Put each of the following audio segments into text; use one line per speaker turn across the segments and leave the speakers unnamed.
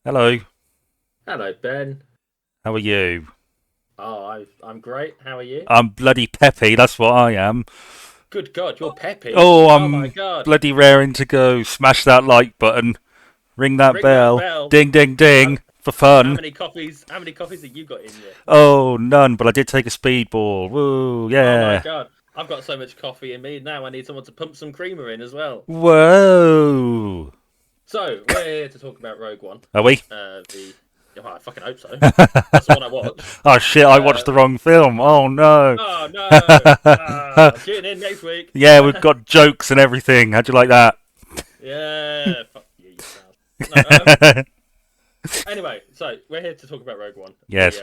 Hello,
Hello, Ben.
how are you?
I'm great. How are you?
I'm bloody peppy, that's what I am.
Good God, you're peppy.
Oh,
Oh my
I'm
God.
bloody raring to go. Smash that like button, ring that
Ring that
bell,
bell.
ding ding
How,
ding, for
how
fun.
many coffees? How many coffees have you got in you?
Oh, none, but I did take a speedball. Woo,
Oh my
yeah.
God. I've got so much coffee in me now. I need someone to pump some creamer in as well.
Whoa.
So we're here to talk about Rogue One.
Are we?
The I fucking hope so. That's the one I watched.
Oh shit, I watched
Uh,
the wrong film. Oh no.
oh no. Tune in next week.
Yeah, we've got jokes and everything. How'd you like that?
Yeah. Fuck you, you sound. No. Anyway, so we're here to talk about Rogue One.
Yes,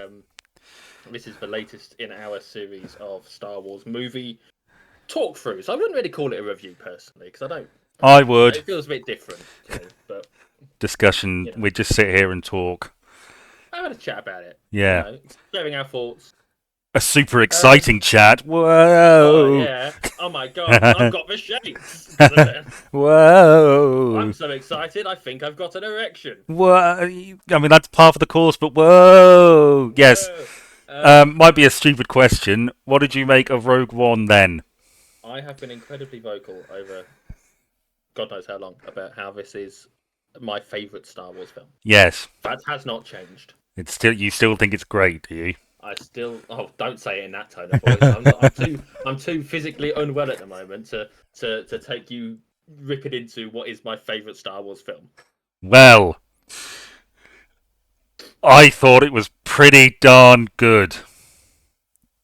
This is the latest in our series of Star Wars movie talk throughs. I wouldn't really call it a review personally because I
I
don't know.
would.
It feels a bit different to me, but
Discussion,
you know,
we just sit here and talk.
I had a chat about it.
Yeah.
Sharing our thoughts.
A super
Um,
exciting chat.
oh
Whoa.
yeah. Oh my god, I've got the shakes because of it. I'm
Whoa.
so excited. I think I've got an erection.
Whoa. I mean, that's part of the course, but whoa. Yes.
Whoa. Um,
Might be a stupid question. What did you make of Rogue One then?
I have been incredibly vocal over God knows how long about how this is my favourite Star Wars film.
Yes.
That has not changed.
It's still you still think it's great, do you?
I still don't say it in that tone of voice. I'm not, I'm too physically unwell at the moment to take you ripping into what is my favourite Star Wars film.
Well, I thought it was pretty darn good.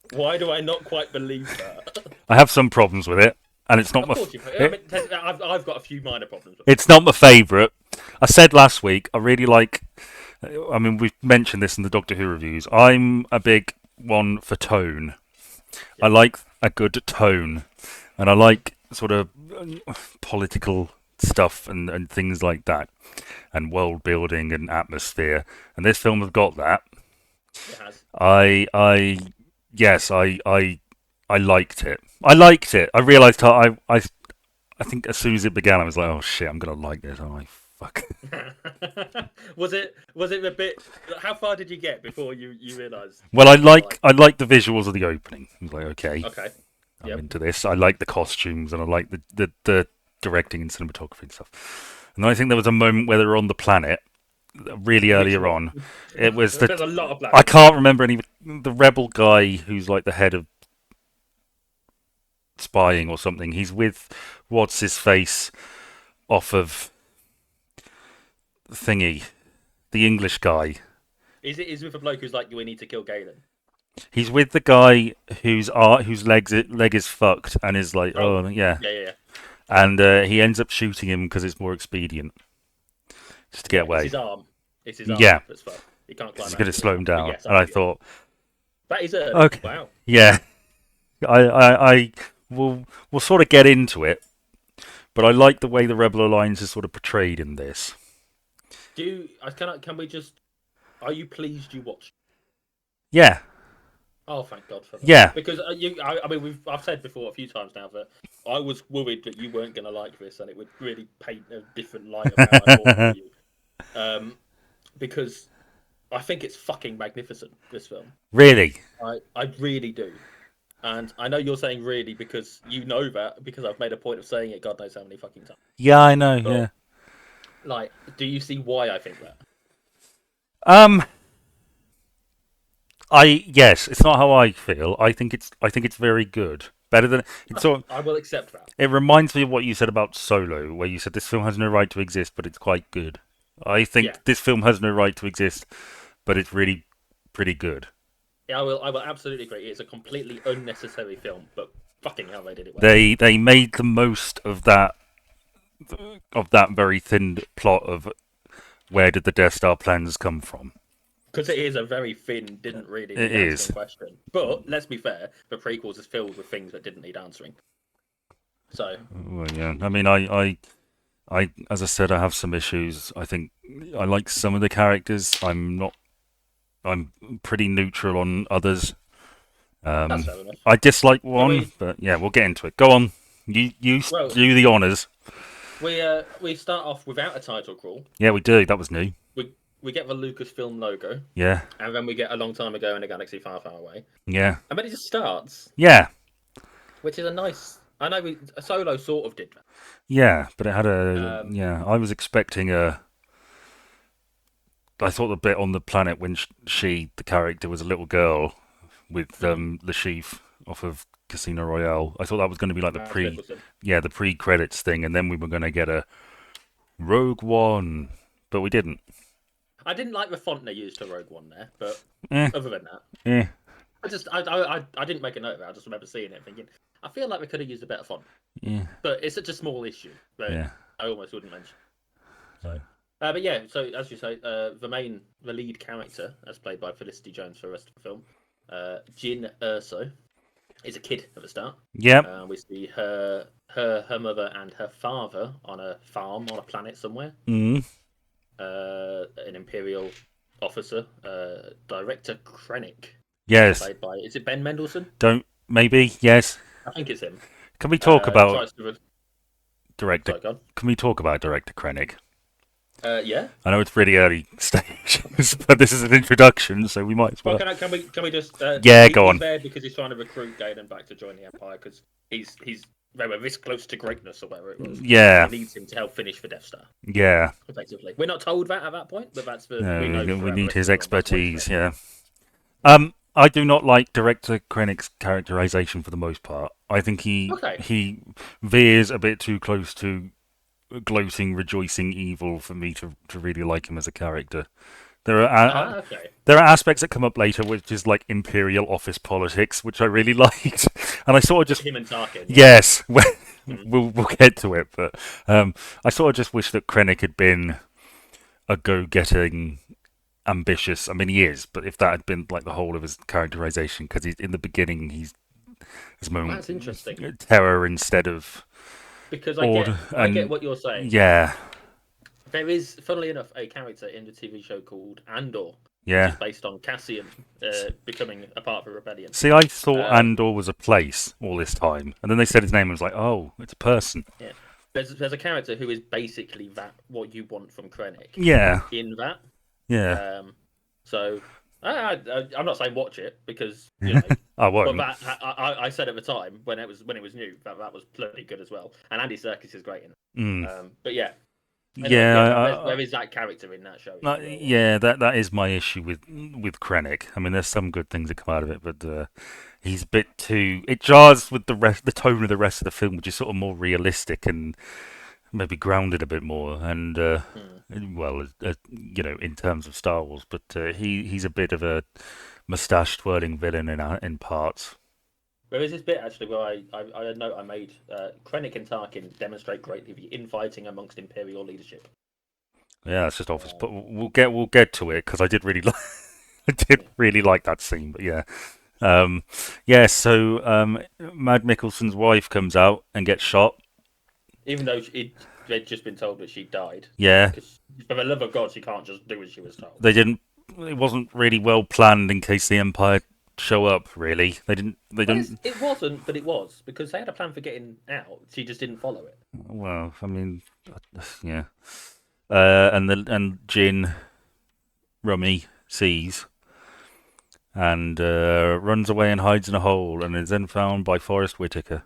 Why do I not quite believe that?
I have some problems with it, and it's not
Of
my
course you. I
it,
mean, I've got a few minor problems with it.
it's not my favourite. I said last week I really like. I mean, we've mentioned this in the Doctor Who reviews. I'm a big one for tone. I
Yeah,
like a good tone, and I like sort of political stuff and things like that, and world building and atmosphere. And this film has got that.
it has.
I yes, I liked it. I liked it. I realised how I think as soon as it began, I was like, oh shit, I'm gonna like this. Oh, fuck.
Was it a bit? How far did you get before you realised
Well,
you were gonna like
I like the visuals of the opening. I was like, okay,
it? Okay.
I'm
Yep.
into this. I like the costumes and I like the directing and cinematography and stuff. And then I think there was a moment where they were on the planet, really
Which
earlier
one?
on. It was
There's
that
a lot of
I
planets.
can't remember any the rebel guy who's like the head of spying or something. He's with what's his face off of thingy, the English guy.
Is with a bloke who's like, we need to kill Galen.
He's with the guy whose leg is fucked and is like,
Oh,
oh yeah,
yeah, yeah, yeah.
and he ends up shooting him because it's more expedient just to get
Yeah, it's
away.
his arm. It's his arm
Yeah,
that's fucked. He can't climb
it's
out
going to
of it
slow
now.
him
But
down.
yes,
And I
I'm yeah.
thought,
That is early.
okay,
Wow.
yeah, I will sort of get into it, but I like the way the Rebel Alliance is sort of portrayed in this.
Can we just? Are you pleased you watched?
Yeah,
Oh, thank God for that.
yeah,
Because I mean, I've said before a few times now that I was worried that you weren't going to like this, and it would really paint a different light of how I thought it for you. Um, because I think it's fucking magnificent. This film,
really,
I really do. And I know you're saying really because you know that because I've made a point of saying it. God knows how many fucking times.
yeah, I know,
But
yeah.
like, do you see why I think that?
Um, I yes, it's not how I feel. I think it's very good. Better than it's
Okay,
sort.
I will accept that.
It reminds me of what you said about Solo, where you said this film has no right to exist, but it's quite good. I
Yeah,
think this film has no right to exist, but it's really pretty good.
yeah, I will absolutely agree. It's a completely unnecessary film, but fucking hell, they did it well.
They made the most of that very thin plot of where did the Death Star plans come from.
Because it is a very thin, didn't really
It
need
is.
answering question. But let's be fair, the prequels is filled with things that didn't need answering. So
Well, yeah. I mean, as I said, I have some issues. I think I like some of the characters. I'm not. I'm pretty neutral on others.
that's
Um,
fair enough.
I dislike
Can
one,
we?
but yeah, we'll get into it. Go on. You
Well,
do the honors.
we start off without a title crawl.
Yeah, we do. That was new.
We we get the Lucasfilm logo,
Yeah,
and then we get A Long Time Ago in a Galaxy Far, Far Away,
yeah,
and then it just starts,
yeah,
which is a nice. I know Solo sort of did that.
yeah. But it had a
Um,
yeah. I was expecting a. I thought the bit on the planet when she, the character, was a little girl with the chief off of Casino Royale. I thought that was going to be like
Mads Mikkelsen.
the pre-credits thing, and then we were going to get a Rogue One, but we didn't.
I didn't like the font they used for Rogue One there, but
Eh,
other than that,
eh,
I didn't make a note of it. I just remember seeing it, thinking, I feel like we could have used a better font,
yeah,
but it's such a small issue that
yeah.
I almost wouldn't mention. So, but yeah, so as you say, the lead character, as played by Felicity Jones for the rest of the film, Jyn Erso, is a kid at the start.
Yep.
We see her mother and her father on a farm on a planet somewhere.
Mm.
An Imperial officer, Director Krennic,
Yes.
played by, is it Ben Mendelsohn?
Don't. Maybe. Yes.
I think it's him.
Can we talk about
Tries to
director?
Sorry, go on.
Can we talk about director Krennic?
Yeah.
I know it's really early stages, but this is an introduction, so we might as well.
Well, can we just?
Yeah, go on.
He's there because he's trying to recruit Galen back to join the Empire because he's they were this close to greatness or whatever it was.
Yeah.
He needs him to help finish the Death Star.
Yeah.
Effectively, we're not told that at that point, but that's the
No,
we know
we
throughout
need
the
his
rest of the film,
expertise.
that's
Yeah. I do not like director Krennic's characterization for the most part. I think
Okay.
he veers a bit too close to gloating, rejoicing evil for me to really like him as a character.
Okay.
There are aspects that come up later, which is like imperial office politics, which I really liked, and I sort of just
Him and Tarkin.
yes,
Mhm.
we'll get to it, but I sort of just wish that Krennic had been a go-getting, ambitious. I mean, he is, but if that had been like the whole of his characterization, because he's in the beginning, he's his moment
That's interesting
terror instead of
because
order,
I get
and
what you're saying.
yeah,
There is, funnily enough, a character in the TV show called Andor, which
yeah.
is based on Cassian becoming a part of a rebellion.
See, I thought
Um,
Andor was a place all this time, and then they said his name, and I was like, oh, it's a person.
Yeah, there's a character who is basically what you want from Krennic
Yeah,
in that.
yeah.
So I'm not saying watch it because you know,
I
but
won't.
that I said at the time when it was new that was bloody good as well, and Andy Serkis is great in it.
Mm.
But yeah,
Yeah,
there is that character in that show.
yeah. That is my issue with Krennic. I mean, there's some good things that come out of it, but he's a bit too. It jars with the tone of the rest of the film, which is sort of more realistic and maybe grounded a bit more. And well, in terms of Star Wars, but he's a bit of a mustache twirling villain in parts.
There is this bit actually where I a note I made. Krennic and Tarkin demonstrate greatly the infighting amongst Imperial leadership.
Yeah, it's just obvious, but we'll get to it because I did really like I did really like that scene. But yeah, yeah. So Mad Mikkelsen's wife comes out and gets shot.
Even though they'd just been told that she died.
Yeah,
Because for the love of God, she can't just do as she was told.
they didn't. It wasn't really well planned in case the Empire show up. Really, they didn't. They
Well,
didn't.
it wasn't, but it was because they had a plan for getting out. She just didn't follow it.
Well, I mean, yeah. And Jin Rummy sees and runs away and hides in a hole and is then found by Forrest Whitaker.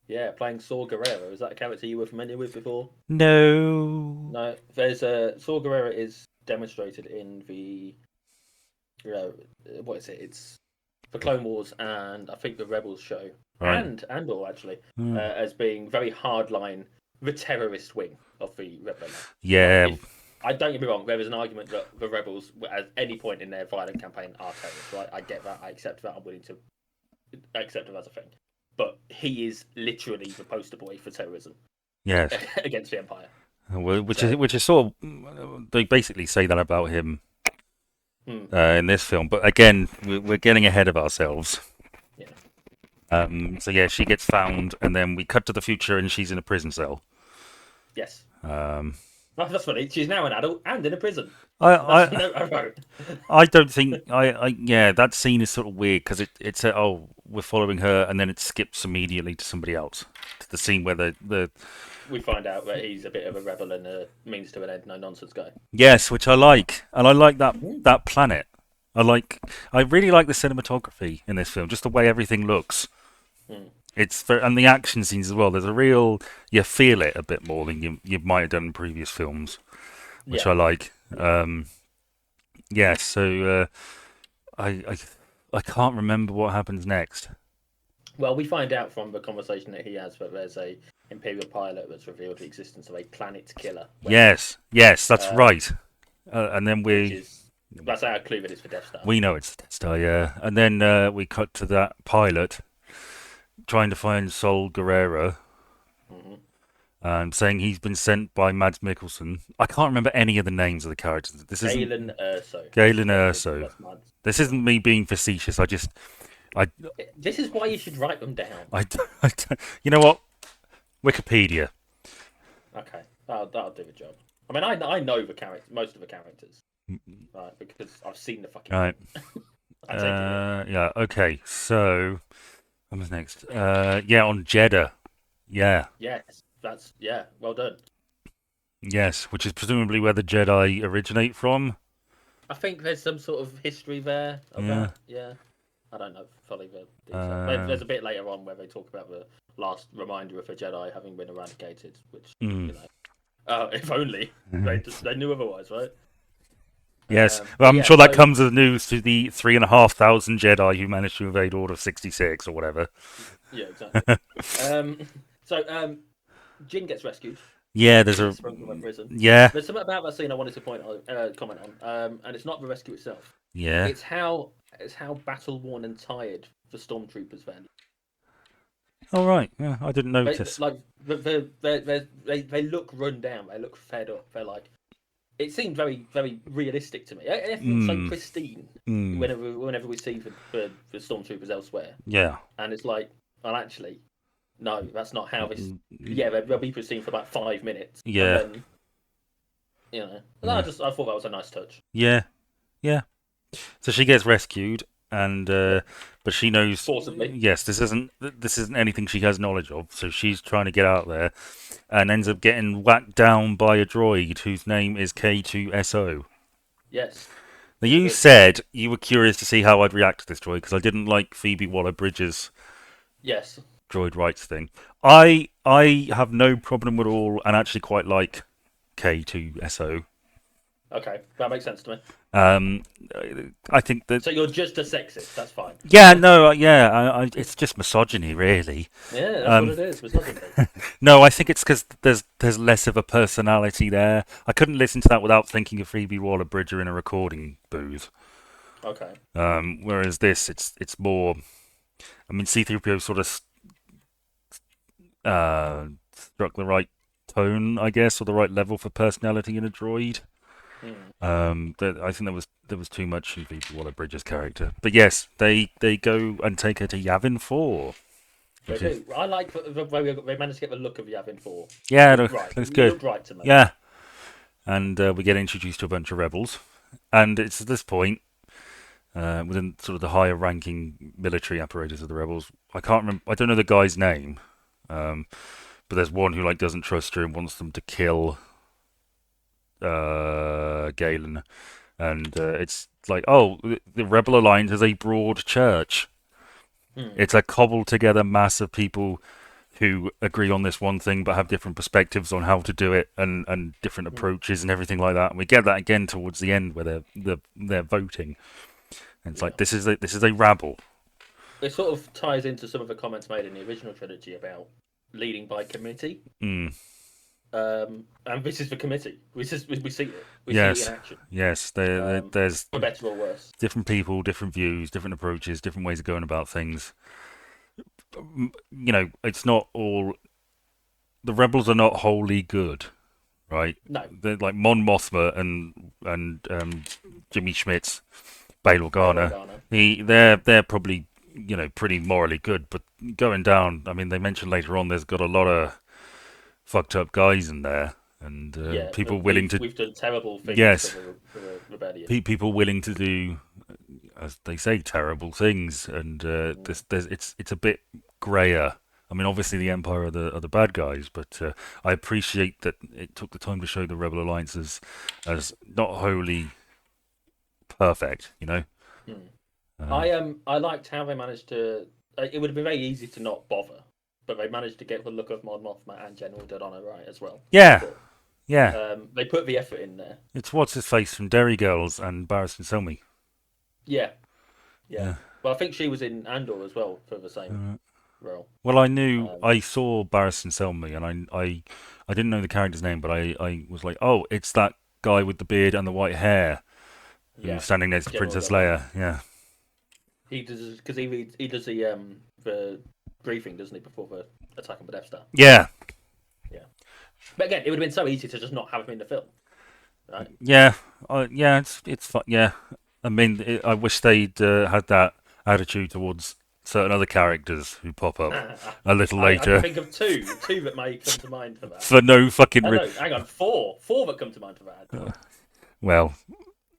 Yeah, playing Saw Gerrera. Is that a character you were familiar with before?
No.
No. There's Saw Gerrera is demonstrated in the, what is it? It's the Clone Wars and I think the Rebels show
Right.
and Andor actually
Hmm.
as being very hardline, the terrorist wing of the rebellion.
Yeah.
I don't get me wrong. There is an argument that the rebels, at any point in their violent campaign, are terrorists. Right? I get that. I accept that. I'm willing to accept it as a thing. But he is literally the poster boy for terrorism
Yes.
against the Empire.
Well, which is sort of they basically say that about him in this film, but again, we're getting ahead of ourselves.
Yeah.
So yeah, she gets found, and then we cut to the future, and she's in a prison cell.
Yes.
Um,
That's funny. She's now an adult and in a prison.
I
That's the note I wrote.
I don't think yeah, that scene is sort of weird because it's we're following her, and then it skips immediately to somebody else, to the scene where the
we find out that he's a bit of a rebel and a means to an end, no nonsense guy.
Yes, which I like, and I like
Mm.
that planet. I like, I really like the cinematography in this film, just the way everything looks.
Mm.
And the action scenes as well. There's a real, you feel it a bit more than you might have done in previous films, which
Yeah.
I like. Yeah, so I can't remember what happens next.
Well, we find out from the conversation that he has that there's a Imperial pilot that's revealed the existence of a planet killer weapon,
Yes, that's
um,
right. And then
which is that's our clue that it's for Death Star.
we know it's the Death Star, yeah. And then we cut to that pilot trying to find Sol Guerrero,
Hmm.
saying he's been sent by Mads Mikkelsen. I can't remember any of the names of the characters. This isn't
Galen Erso.
Galen
Yeah,
Erso.
that's mad.
This isn't me being facetious. I,
This is why you should write them down.
you know what? Wikipedia.
Okay, that'll do the job. I mean, I know the character, most of the characters, right? Because I've seen the fucking.
Right.
I take it. Yeah.
Yeah. Okay. So, what was next? Yeah, on Jeddah. Yeah.
Yes, that's yeah. Well done.
Yes, which is presumably where the Jedi originate from.
I think there's some sort of history there of
Yeah.
that. Yeah. I don't know fully the details.
Uh,
There's a bit later on where they talk about the last reminder of a Jedi having been eradicated, which
mm.
if only they knew otherwise, right?
Yes, well,
But
I'm
yeah,
sure that
so
comes as news to the 3,500 Jedi who managed to evade Order 66 or whatever.
yeah, exactly. Um, Jin gets rescued.
Yeah, there's
He's
a
from a prison.
yeah,
There's something about that scene I wanted to comment on, and it's not the rescue itself.
yeah.
It's how battle worn and tired the stormtroopers then.
All right, yeah, I didn't
They
notice.
like they look run down. They look fed up. They're like it seemed very very realistic to me. Everything's so
Mm,
pristine
mm,
whenever we see the stormtroopers elsewhere,
yeah,
and it's like, well, actually, no, that's not how this.
mm,
Yeah, they'll be pristine for about 5 minutes, and
yeah,
then
yeah,
I thought that was a nice touch.
yeah, yeah. So she gets rescued, and
Yeah,
but she knows,
forcibly.
yes, this isn't anything she has knowledge of. So she's trying to get out there, and ends up getting whacked down by a droid whose name is K2SO.
Yes,
Now you
which
said you were curious to see how I'd react to this droid because I didn't like Phoebe Waller-Bridge's
yes,
droid rights thing. I have no problem at all, and actually quite like K2SO.
okay, that makes sense to me.
Um, I think that
So you're just a sexist. That's fine.
yeah, no, yeah, it's just misogyny, really.
Yeah, that's what
Um,
it is. Misogyny.
no, I think it's because there's less of a personality there. I couldn't listen to that without thinking of Phoebe Waller-Bridge in a recording booth.
Okay.
Whereas this, it's more. I mean, C-3PO sort of struck the right tone, I guess, or the right level for personality in a droid.
Hmm.
I think there was too much in Phoebe Waller-Bridge's character. But yes, they go and take her to Yavin 4,
They
which is
do. I like the way they managed to get the look of Yavin 4. It
yeah,
looked right.
looks
It
good.
looked right to me.
Yeah, and we get introduced to a bunch of rebels, and it's at this point. Within sort of the higher ranking military apparatus of the rebels, I can't remember. I don't know the guy's name, um, but there's one who like doesn't trust her and wants them to kill Galen, and it's like, oh, the Rebel Alliance is a broad church.
Hmm.
It's a cobbled together mass of people who agree on this one thing but have different perspectives on how to do it and different
Hmm.
approaches and everything like that. And we get that again towards the end where they're voting. And it's
Yeah.
like this is a rabble.
It sort of ties into some of the comments made in the original trilogy about leading by committee.
Mm.
And this is the committee. We see it. We see it
Yes,
in action.
yes.
Um,
There's
for better or worse.
different people, different views, different approaches, different ways of going about things. It's not all. The rebels are not wholly good, right?
No,
They're like Mon Mothma and Jimmy Schmidt's Bail
Bail
Organa.
Organa.
They're probably pretty morally good, but going down. I mean, they mentioned later on there's got a lot of fucked up guys in there, and
Yeah,
people willing
we've
to
we've done terrible things
yes,
for the rebellion.
people willing to do, as they say, terrible things, and
Mm.
it's a bit grayer I mean, obviously the Empire are the bad guys, but I appreciate that it took the time to show the Rebel Alliance as not wholly perfect. You know.
Hmm.
Uh,
I liked how they managed to. It would have been very easy to not bother, but they managed to get the look of Mon Mothma and General Dodonna right as well. I
yeah,
thought
yeah.
they put the effort in there.
It's what's his face from Derry Girls and Barristan Selmy.
Yeah, yeah.
Yeah.
Well, I think she was in Andor as well for the same
Uh,
role.
well,
Um,
I saw Barristan Selmy, and I didn't know the character's name, but I was like, oh, it's that guy with the beard and the white hair who's
yeah,
standing next to
General
Princess
Dodonna.
Leia. Yeah.
He does because he does the briefing, doesn't he, before the attack on the Death Star?
Yeah.
Yeah. But again, it would have been so easy to just not have him in the film, right?
Yeah. Yeah. It's fun. Yeah. I mean, I wish they'd had that attitude towards certain other characters who pop up a little
I can
later
think of two that may come to mind for that.
for no fucking.
Oh no, hang on, four that come to mind for that actually.
Well,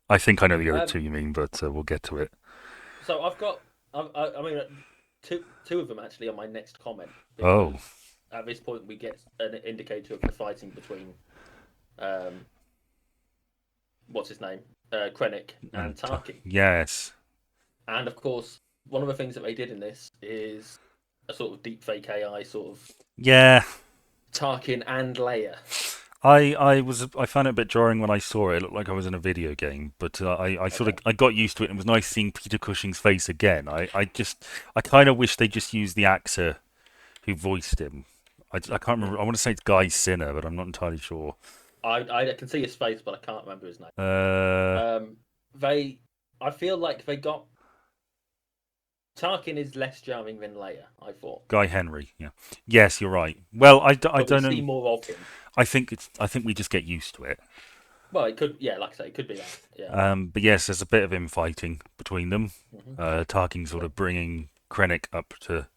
I think I know the other
Um,
two you mean, but we'll get to it.
so I've got, I mean, two of them actually on my next comment
Oh,
because at this point we get an indicator of the fighting between, um, what's his name, Krennic and Tarkin,
yes.
and of course one of the things that they did in this is a sort of deep fake AI sort of
Yeah.
Tarkin and Leia.
I found it a bit jarring when I saw it. It looked like I was in a video game, but I sort of
Okay.
I got used to it and it was nice seeing Peter Cushing's face again. I kind of wish they just used the actor who voiced him. I can't remember. I want to say it's Guy Sinner, but I'm not entirely sure.
I can see his face, but I can't remember his name.
Uh,
Um, they, I feel like they got Tarkin is less charming than Leia. I thought,
Guy Henry. Yeah. Yes, you're right. Well, I
but we
don't
see
know.
more of him.
I think we just get used to it.
Well, it could, yeah, like I say, it could be that. Yeah,
But yes, there's a bit of infighting between them.
hmm
Tarkin sort
yeah,
of bringing Krennic up to,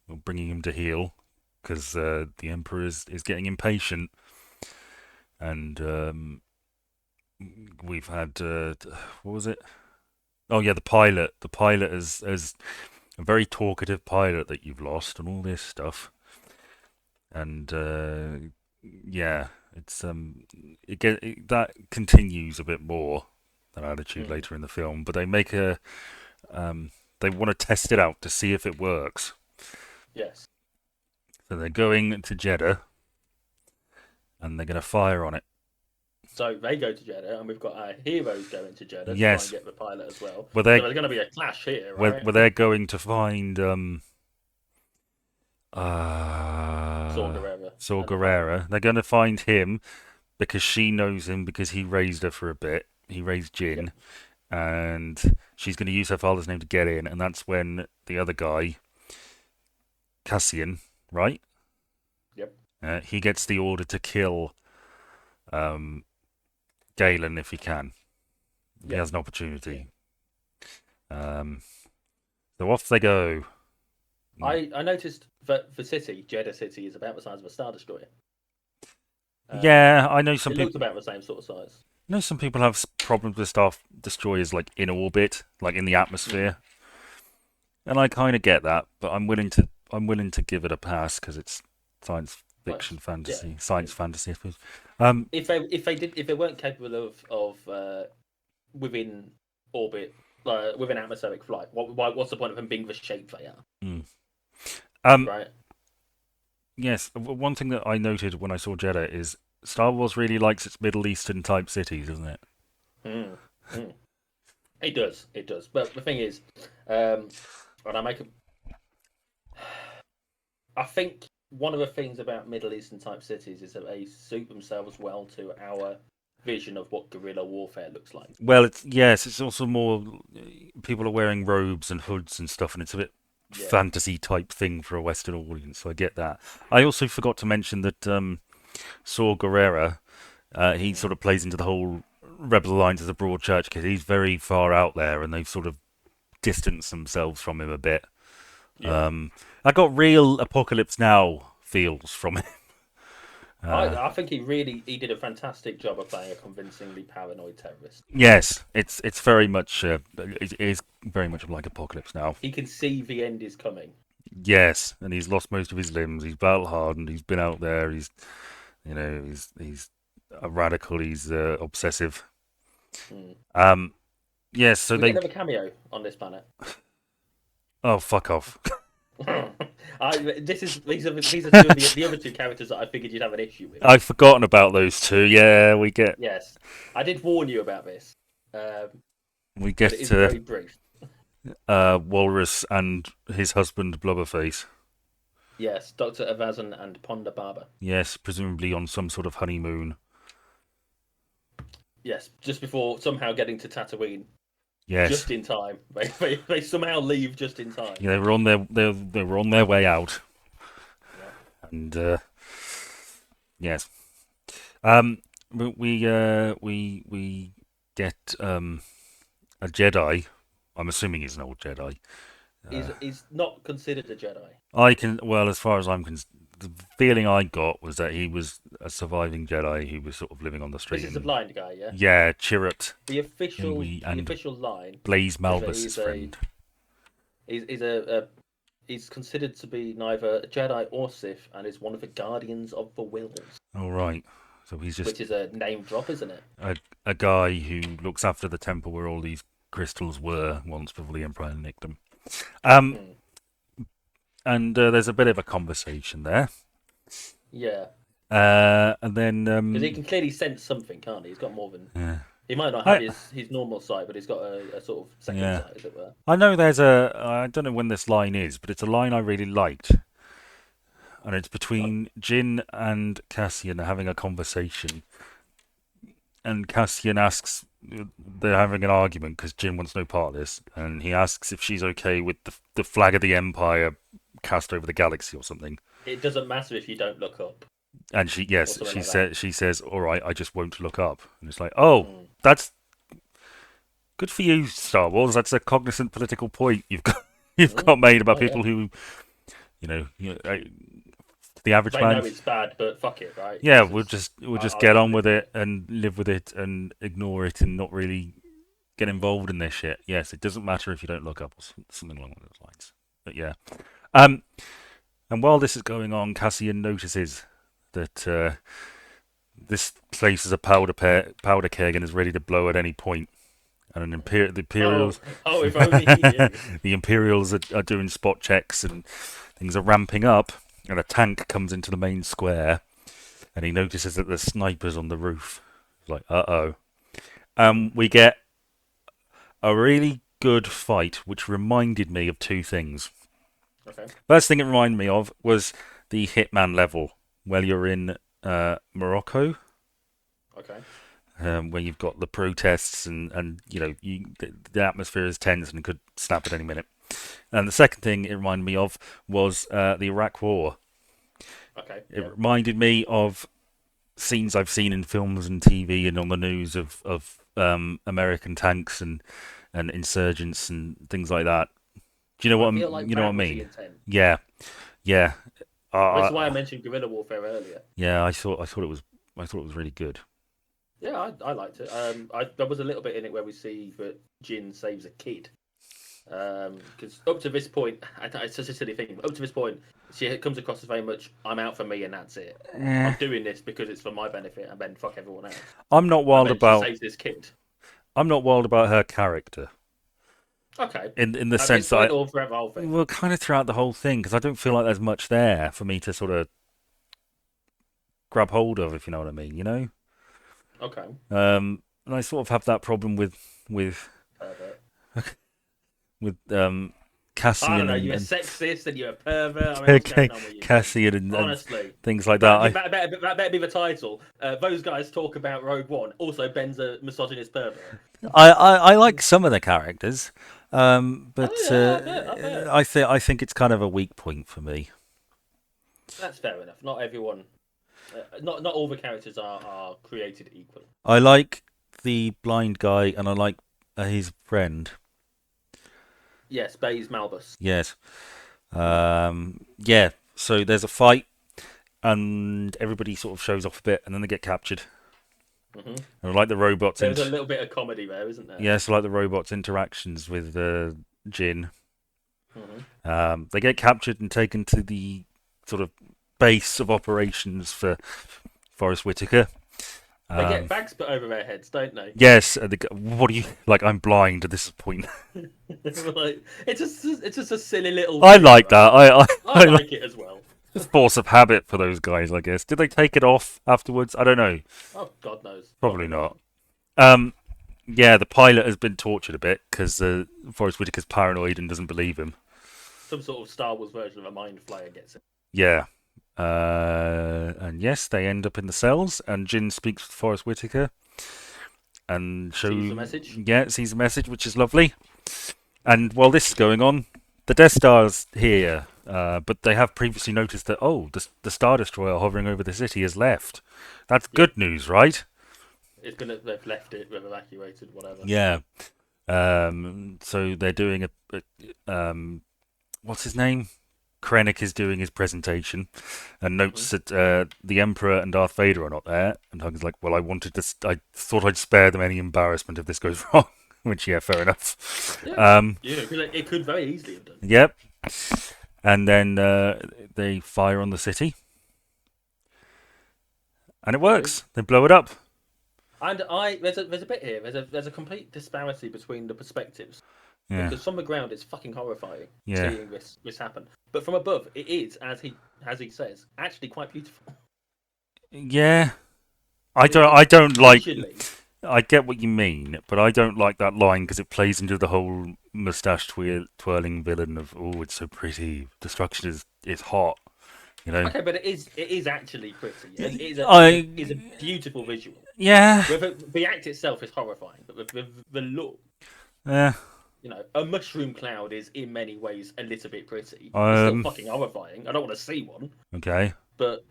well, bringing him to heel because the Emperor is getting impatient, and we've had what was it? Oh yeah, the pilot. The pilot is a very talkative pilot that you've lost, and all this stuff. And yeah, it's that continues a bit more than attitude
hmm
later in the film, but they make a they want to test it out to see if it works.
yes.
So they're going to Jeddah and they're going to fire on it.
So they go to Jeddah, and we've got our heroes going to Jeddah to try and
Yes,
get the pilot as well.
were
So
they
there's going to be a clash here,
were,
right?
were they going to find
Saw Gerrera
Saw
and the pilot.
Gerrera? They're going to find him because she knows him because he raised her for a bit. He raised
Yep.
Jin, and she's going to use her father's name to get in, and that's when the other guy, Cassian, right?
Yep.
He gets the order to kill um, Galen if he can. He
Yep.
has an
Yeah.
opportunity. Um, so off they go.
I noticed that the city, Jeddah City, is about the size of a Star Destroyer.
Yeah, I know some
It looks
people.
about the same sort of size.
I know some people have problems with Star Destroyers like in orbit, like in the
Mm.
atmosphere, and I kind of get that. But I'm willing to give it a pass because it's science
But
fiction
yeah,
fantasy,
I
science
mean,
fantasy. I suppose. Um,
if they weren't capable of within orbit, within atmospheric flight, what's the point of them being the shape they are,
mm. um,
right?
yes. One thing that I noted when I saw Jeddah is Star Wars really likes its Middle Eastern type cities, doesn't it?
Mm. Mm. It does, it does. But the thing is, um, when I make a, I think one of the things about Middle Eastern type cities is that they suit themselves well to our vision of what guerrilla warfare looks like.
Well, it's yes. It's also more people are wearing robes and hoods and stuff, and it's a bit
Yeah.
fantasy type thing for a Western audience. So I get that. I also forgot to mention that Saw Gerrera, he
Mm.
sort of plays into the whole Rebel Alliance as a broad church because he's very far out there, and they've sort of distanced themselves from him a bit.
Yeah.
I got real Apocalypse Now feels from him.
I think he did a fantastic job of playing a convincingly paranoid terrorist.
Yes, it's very much it is very much like Apocalypse Now.
He can see the end is coming,
Yes, and he's lost most of his limbs. He's battle hardened. He's been out there. He's a radical. He's obsessive.
Hmm.
Um, yes.
Do
So
we get
they.
another cameo on this planet?
Oh, fuck off.
These are two of the other two characters that I figured you'd have an issue with.
I've forgotten about those two. Yeah,
Yes, I did warn you about this,
we
but it
get
is very brief.
Walrus and his husband Blubberface.
Yes, Doctor Evazan and Ponda Baba.
Yes, presumably on some sort of honeymoon.
Yes, just before somehow getting to Tatooine,
Yes.
just in time. They somehow leave just in time.
Yeah, they were on their way out,
Yeah.
and yes. Um, we get a Jedi. I'm assuming he's an old Jedi.
He's not considered a Jedi.
I can well, as far as I'm concerned, the feeling I got was that he was a surviving Jedi who was sort of living on the
This
street
is the
and
blind guy, yeah.
yeah, Chirrut
The
and
official line
Blaze
is that
Malbus's friend.
he's he's considered to be neither a Jedi or Sith, and is one of the Guardians of the Wills,
All right, so he's just
which is a name drop, isn't it?
a guy who looks after the temple where all these crystals were once before the Empire nicked them. Um,
Hmm.
and there's a bit of a conversation there.
Yeah,
And then
because he can clearly sense something, can't he? He's got more than
yeah.
he might not have
I
his normal sight, but he's got a sort of second
yeah.
sight, as it were.
I know there's a I don't know when this line is, but it's a line I really liked, and it's
Oh,
between Jin and Cassian having a conversation, and Cassian asks they're having an argument because Jin wants no part of this, and he asks if she's okay with the flag of the Empire cast over the galaxy or something.
it doesn't matter if you don't look up
And she
or
yes,
something like that.
she says, "All right, I just won't look up." And it's like, "Oh,
Hmm.
that's good for you, Star Wars. That's a cognizant political point you've
Hmm.
got made about
Oh yeah,
people who, the average
they know
man.
it's bad, but fuck it, right?
Yeah, we'll just
I'll
get
just
on
live
with
with
it
it.
and live with it and ignore it and not really get involved in this shit. Yes, it doesn't matter if you don't look up or something along those lines. But yeah, um, and while this is going on, Cassian notices that this place is a powder keg and is ready to blow at any point. And the
Oh,
Imperials,
oh, if only he knew.
the Imperials are doing spot checks and things are ramping up. And a tank comes into the main square, and he notices that there's snipers on the roof. He's like, uh oh. We get a really good fight, which reminded me of two things.
Okay,
First thing it reminded me of was the Hitman level, where you're in Morocco,
okay.
where you've got the protests and the atmosphere is tense and could snap at any minute. And the second thing it reminded me of was the Iraq War.
Okay,
It
yeah.
reminded me of scenes I've seen in films and TV and on the news of American tanks and insurgents and things like that. Do you know
I
what
feel like
you know what I
that was the
mean?
intent.
Yeah, yeah,
This is why I
uh,
mentioned guerrilla warfare earlier.
yeah. I thought it was really good.
Yeah, I liked it. There was a little bit in it where we see that Jin saves a kid. Because up to this point, it's such a silly thing. But up to this point, she comes across as very much, "I'm out for me, and that's it.
Eh,
I'm doing this because it's for my benefit, and then fuck everyone else."
I'm not
And
wild
then she
about
saves this kid.
I'm not wild about her character
Okay,
in the
at this
sense
point
that
or throughout the whole thing.
well, kind of throughout the whole thing because I don't feel like there's much there for me to sort of grab hold of, if you know what I mean.
Okay,
And I sort of have that problem with
pervert.
with
I don't
Cassian
know.
and,
You're a
and
sexist and you're a pervert. I mean, what's going on with you, mate?
Cassian and
Honestly.
things like that.
That better be the title. Those guys talk about Rogue One. Also, Ben's a misogynist pervert.
I like some of the characters,
Oh
but
yeah, I bet.
I think it's kind of a weak point for me.
That's fair enough. Not everyone, not all the characters are created equal.
I like the blind guy and I like his friend.
Yes, Baze Malbus.
Yes. Yeah. So there's a fight and everybody sort of shows off a bit and then they get captured.
Hmm.
And I like the robots
There's a little bit of comedy there, isn't there?
yes, I like the robots' interactions with Jin.
Hmm.
They get captured and taken to the sort of base of operations for Forrest Whitaker.
They get
Um,
bags put over their heads, don't they?
yes, what do you like? I'm blind at this point.
Like, it's just a silly little
I
thing,
like
right?
that.
I like it as well.
force of habit for those guys, I guess. Did they take it off afterwards? I don't know.
Oh, God knows.
Probably
Probably not.
not. Um, yeah, the pilot has been tortured a bit because Forrest Whitaker's paranoid and doesn't believe him.
Some sort of Star Wars version of a mind flayer gets it.
Yeah. And yes, they end up in the cells, and Jin speaks with Forrest Whitaker and
Sees the message.
sees a message, which is lovely. And while this is going on, the Death Star's here, but they have previously noticed that the Star Destroyer hovering over the city has left. That's
Yeah,
good news, right?
they've left it, they've evacuated, whatever.
Yeah. So they're doing what's his name? Krennic is doing his presentation and
Hmm.
notes that the Emperor and Darth Vader are not there. And Hug's like, "Well, I thought I'd spare them any embarrassment if this goes wrong." Which, yeah, fair enough.
Yeah, because it could very easily have done.
Yep. And then they fire on the city, and it
They do.
works. They blow it up.
And there's a bit here. There's a complete disparity between the perspectives
Yeah,
because from the ground it's fucking horrifying
yeah,
seeing this happen. But from above, it is as he says, actually quite beautiful.
yeah.
I mean,
I don't like.
visually,
I get what you mean, but I don't like that line because it plays into the whole mustache twirling villain of "oh, it's so pretty. Destruction is hot." You know.
okay, but it is actually pretty. It is
I
a beautiful visual.
yeah,
The act itself is horrifying, but the look,
yeah.
a mushroom cloud is in many ways a little bit pretty. It's still
Um.
fucking horrifying. I don't want to see one,
Okay.
but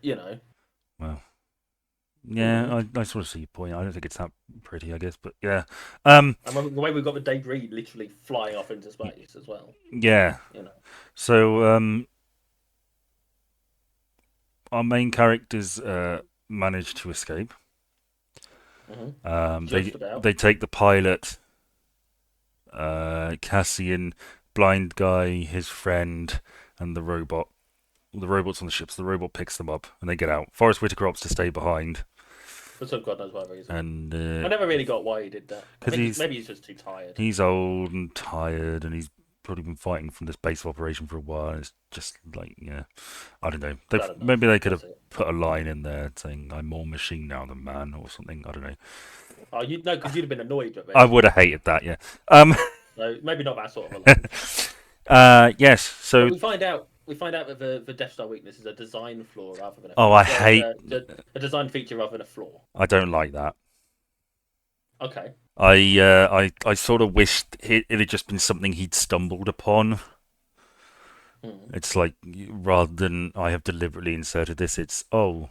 Well. Yeah,
mhm.
I sort of see your point. I don't think it's that pretty, I guess, but yeah. Um.
And the way we've got the debris literally flying off into space as well.
Yeah.
You know,
So our main characters manage to escape.
hmm
They
just about.
they take the pilot, Cassian, blind guy, his friend, and the robot. The robot's on the ship, so the robot picks them up and they get out. Forrest Whitaker opts to stay behind,
For some God knows what reason.
and
I never really got why he did that. I
because
think maybe he's just too tired.
he's old and tired, and he's probably been fighting from this base of operation for a while. And it's just like, yeah, I don't know.
Bad enough.
Maybe they could
That's
have
it.
put a line in there saying "I'm more machine now than man" or something. I don't know.
Oh, you no, because you'd have been annoyed at
I
this.
would have hated that. Yeah. Um.
So maybe not that sort of a line.
Yes.
But
So,
we find out that the Death Star weakness is a design flaw rather than a
oh, I
sorry,
hate.
a design feature rather than a flaw.
I don't like that.
Okay.
I sort of wished it had just been something he'd stumbled upon.
Hmm.
It's like rather than I have deliberately inserted this, it's the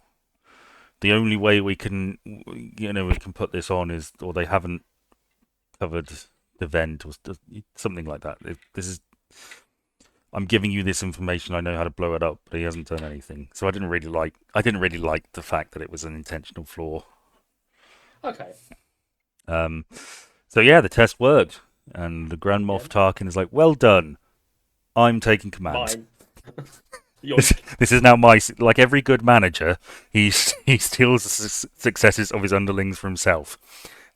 only way we can we can put this on is or they haven't covered the vent or something like that. This is I'm giving you this information. I know how to blow it up, but he hasn't done anything. So I didn't really like the fact that it was an intentional flaw.
Okay.
Um, so yeah, the test worked, and the Grand
Yeah.
Moff Tarkin is like, "Well done, I'm taking command."
Mine.
This,
Yoink.
this is now like every good manager. He steals the successes of his underlings for himself,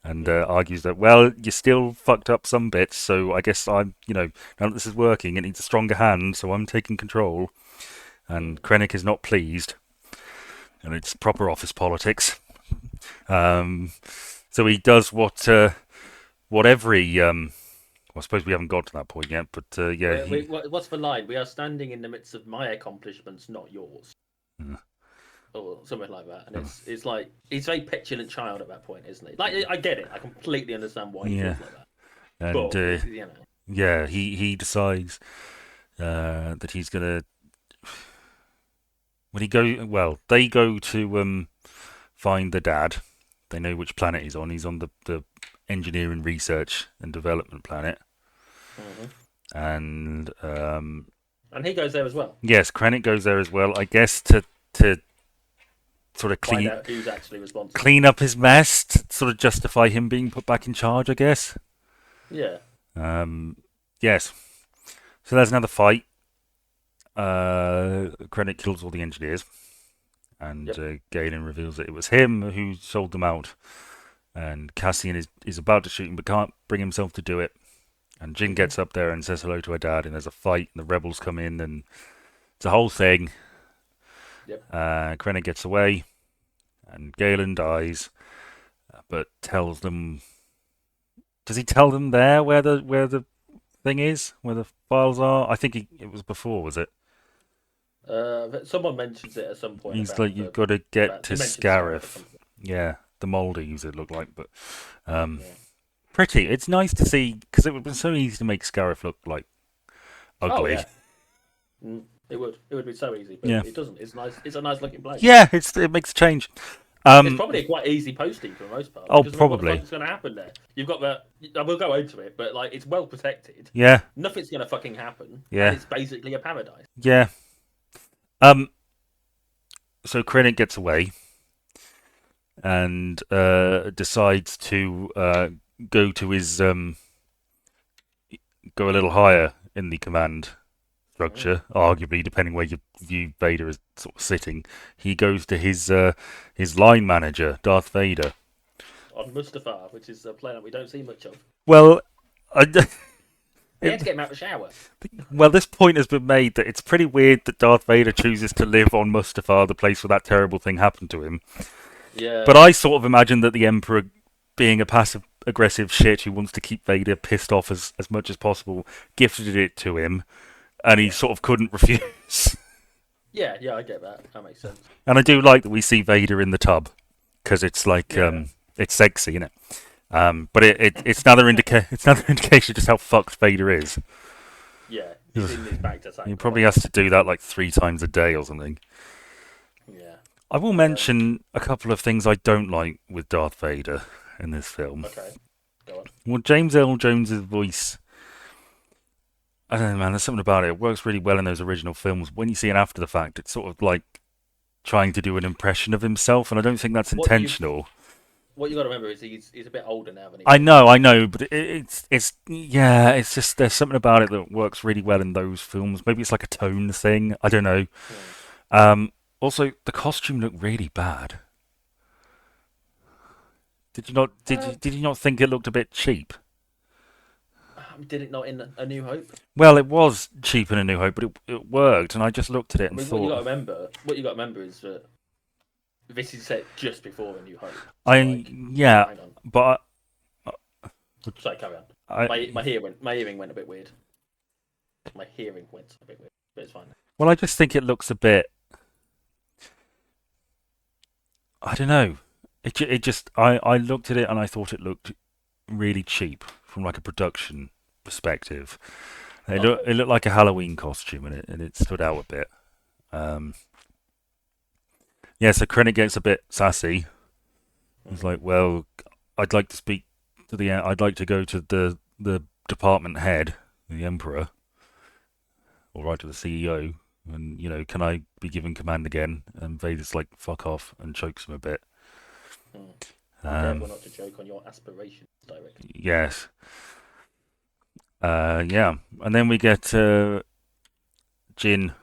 and
Hmm.
argues that well, you still fucked up some bits. So I guess I'm now that this is working, it needs a stronger hand. So I'm taking control.
Hmm.
And Krennic is not pleased, and it's proper office politics. Um, so he does what every well, I suppose we haven't got to that point yet, but yeah,
What's the line? We are standing in the midst of my accomplishments, not yours,
uh,
or something like that. And
uh,
it's like he's a very petulant child at that point, isn't he? Like I get it. I completely understand why he
yeah,
feels like that.
and
But
yeah, he decides that he's gonna when he go well, they go to find the dad. They know which planet he's on. He's on the engineering research and development planet,
Mhm.
and
And he goes there as well.
yes, Krennic goes there as well. I guess to sort of
Find out who's actually responsible.
clean up his mess, to sort of justify him being put back in charge. I guess.
Yeah.
Um, yes. So there's another fight. Krennic kills all the engineers, and
Yep.
Galen reveals that it was him who sold them out. And Cassian is about to shoot him, but can't bring himself to do it. And Jin
Hmm.
gets up there and says hello to her dad, and there's a fight, and the rebels come in, and it's a whole thing.
Yep.
Krennic gets away, and Galen dies, but tells them. Does he tell them there where the thing is, where the files are? I think it was before, was it?
But someone mentions it at some point
He's like,
about
you've
the
got to get
about
to
he mentions Scarif or
Scarif.
something.
Yeah, the Maldives it looked like, but um,
Yeah.
pretty. It's nice to see because it would have been so easy to make Scarif look like
Oh
ugly.
yeah. It would be so easy, but
Yeah,
it doesn't. It's nice. It's a nice looking place.
yeah, it makes a change.
It's
Um,
probably a quite easy posting for the most part
oh,
because I mean, what the
probably.
fuck's going to happen there? You've got the. We'll go into it, but like it's well protected.
Yeah,
Nothing's going to fucking happen, and
yeah,
it's basically a paradise.
yeah. Um, so Krennic gets away and decides to go to his go a little higher in the command
Mm.
structure, arguably, depending where you view Vader as sort of sitting. He goes to his line manager, Darth Vader.
On Mustafar, which is a planet we don't see much of.
Well, I,
He had
it,
to get him out of the shower.
well, this point has been made that it's pretty weird that Darth Vader chooses to live on Mustafar, the place where that terrible thing happened to him.
Yeah,
But I sort of imagine that the Emperor, being a passive aggressive shit who wants to keep Vader pissed off as much as possible, gifted it to him, and he
yeah,
sort of couldn't refuse.
yeah. I get that. That makes sense.
And I do like that we see Vader in the tub because it's like
Yeah,
it's sexy, isn't it? But it's another indication just how fucked Vader is.
yeah. He's in his back to
He
tank
probably
quite a
has
lot.
to do that like 3 times a day or something.
Yeah.
I will
Um.
mention a couple of things I don't like with Darth Vader in this film.
Okay. Go on.
Well, James Earl Jones's voice, I don't know, man. There's something about it. It works really well in those original films. When you see it after the fact, it's sort of like trying to do an impression of himself, and I don't think that's
What you
intentional.
what you got to remember is he's a bit older now than he was.
I know, but it's yeah, it's just there's something about it that works really well in those films. Maybe it's like a tone thing. I don't know.
Hmm.
Also, the costume looked really bad. Did you not?
Uh,
Did you not think it looked a bit cheap?
did it not in A New Hope?
Well, it was cheap in A New Hope, but it worked, and I just looked at it
I
and
mean, what you got
thought,
to remember, is that this is set just before A New Hope. So
I
like,
yeah,
hang on.
but
Sorry, carry on.
I
My hearing went a bit weird. My hearing went a bit weird, but it's fine.
well, I just think it looks a bit. I don't know. It just I looked at it and I thought it looked really cheap from like a production perspective.
Okay.
It looked like a Halloween costume and it stood out a bit. Um, yeah, so Krennic gets a bit sassy. He's
Hmm.
like, "Well, I'd like to go to the department head, the Emperor, or right to the CEO, and can I be given command again?" And Vader's like, "Fuck off," and chokes him a bit.
Hmm. Be
Um,
careful not to joke on your aspirations, director.
yes, yeah, and then we get Jin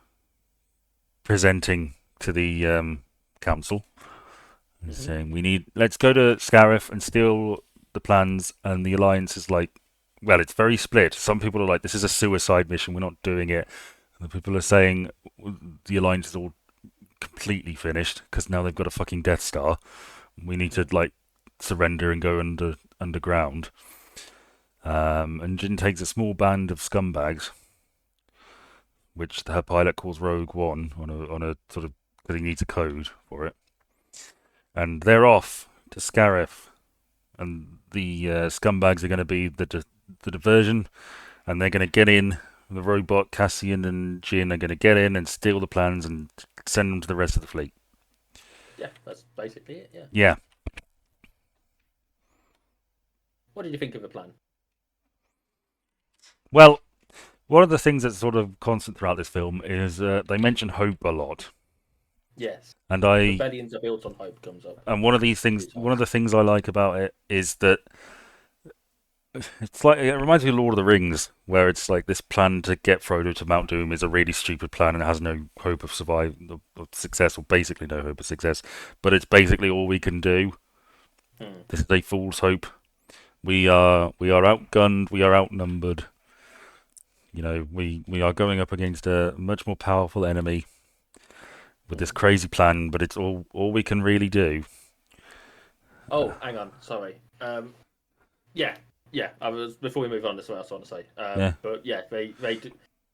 presenting to the council and
Hmm.
saying, let's go to Scarif and steal the plans." And the Alliance is like, well, it's very split. Some people are like, this is a suicide mission, we're not doing it. And the people are saying the Alliance is all completely finished because now they've got a fucking Death Star. We need to like surrender and go underground. And Jin takes a small band of scumbags, which her pilot calls Rogue One on a sort of because he needs a code for it, and they're off to Scarif, and the scumbags are going to be the diversion, and they're going to get in. The robot Cassian and Jin are going to get in and steal the plans and send them to the rest of the fleet.
Yeah, that's basically it. Yeah.
Yeah.
What did you think of the plan?
Well, one of the things that's sort of constant throughout this film is they mention hope a lot,
Yes,
and I
rebellions are built on hope comes up
and
a few
one
times.
of the things I like about it is that It's like it reminds me of Lord of the Rings, where it's like this plan to get Frodo to Mount Doom is a really stupid plan and it has no hope of of success, or basically no hope of success. But it's basically all we can do.
Hmm.
This is a fool's hope. We are outgunned. We are outnumbered. We are going up against a much more powerful enemy with this
Hmm.
crazy plan, but it's all we can really do.
Oh, hang on. Sorry. Yeah, yeah. I was before we move on. That's what I was trying to say.
Yeah.
But yeah, they do,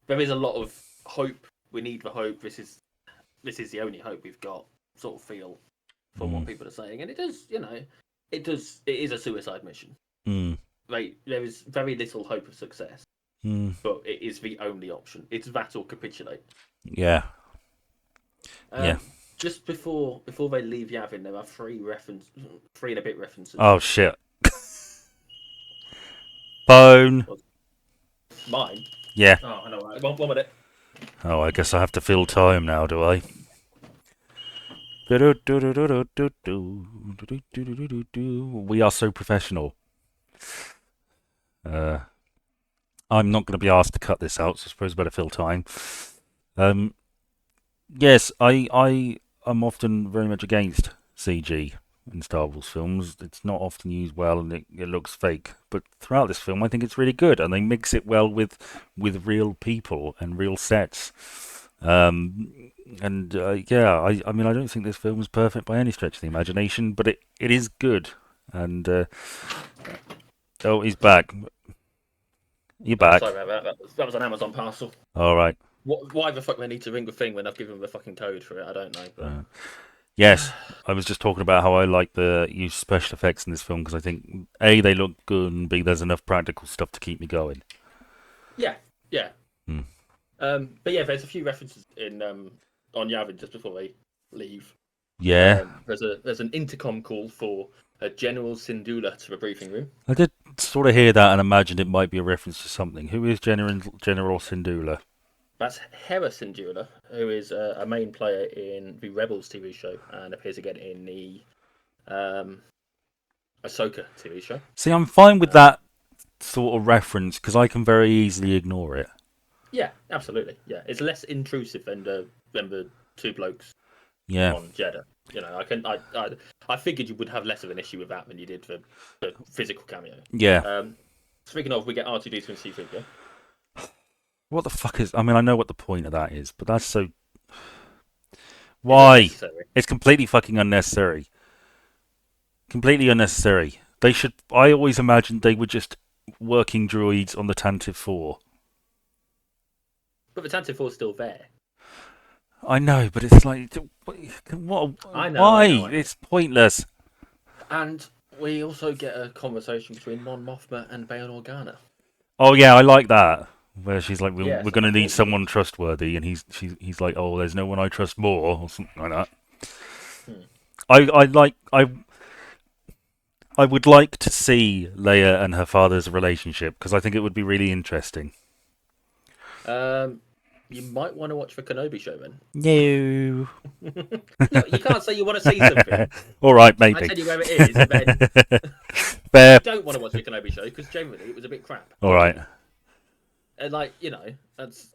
there is a lot of hope. We need the hope. This is the only hope we've got. Sort of feel from what
Mm,
people are saying, and it does. It does. It is a suicide mission.
mm,
There is very little hope of success,
mm.
but it is the only option. It's that or capitulate.
Yeah. Yeah.
Um, just before they leave Yavin, there are three and a bit references.
Oh shit. Phone.
Mine.
Yeah.
Oh, I know. Right. One minute.
Oh, I guess I have to fill time now, do I? We are so professional. Uh, I'm not going to be asked to cut this out, so I suppose I better fill time. Um, yes, I am often very much against CG in Star Wars films. It's not often used well, and it looks fake. But throughout this film, I think it's really good, and they mix it well with real people and real sets. And yeah, I mean, I don't think this film is perfect by any stretch of the imagination, but it is good. And oh, he's back. You're
Oh,
back.
sorry about that. That was an Amazon parcel.
All right.
Why the fuck they need to ring the thing when I've given them the fucking code for it? I don't know. But
Uh, yes, I was just talking about how I like the use of special effects in this film because I think A, they look good, and B, there's enough practical stuff to keep me going.
yeah, yeah.
Hmm.
But yeah, there's a few references in on Yavin just before they leave.
Yeah,
There's an intercom call for General Syndulla to the briefing room.
I did sort of hear that and imagined it might be a reference to something. Who is General Syndulla?
That's Hera Syndulla, who is a main player in the Rebels TV show and appears again in the um, Ahsoka TV show.
See, I'm fine with that sort of reference because I can very easily ignore it.
Yeah, absolutely. Yeah, it's less intrusive than the two blokes
Yeah,
on Jeddah. I figured you would have less of an issue with that than you did for the physical cameo.
yeah.
Speaking of, we get R2D2 and C3PO.
What the fuck is? I mean, I know what the point of that is, but that's so.
It's
Why?
unnecessary.
It's completely fucking unnecessary. Completely unnecessary. They should. I always imagined they were just working droids on the Tantive 4.
But the Tantive 4 is still there.
I know, but it's like, what?
I know,
Why?
I know, I know.
It's pointless.
And we also get a conversation between Mon Mothma and Bail Organa.
Oh yeah, I like that. Where she's like, we're
Yes,
going to need
unfortunately.
someone trustworthy, and he's like, oh, there's no one I trust more, or something like that.
Hmm.
I would like to see Leia and her father's relationship because I think it would be really interesting.
You might want to watch the Kenobi show then.
No.
Look, you can't say you want to see something.
All right,
I
maybe.
tell you where it is, and then
Fair.
you don't want to watch the Kenobi show because generally it was a bit crap.
All right.
And that's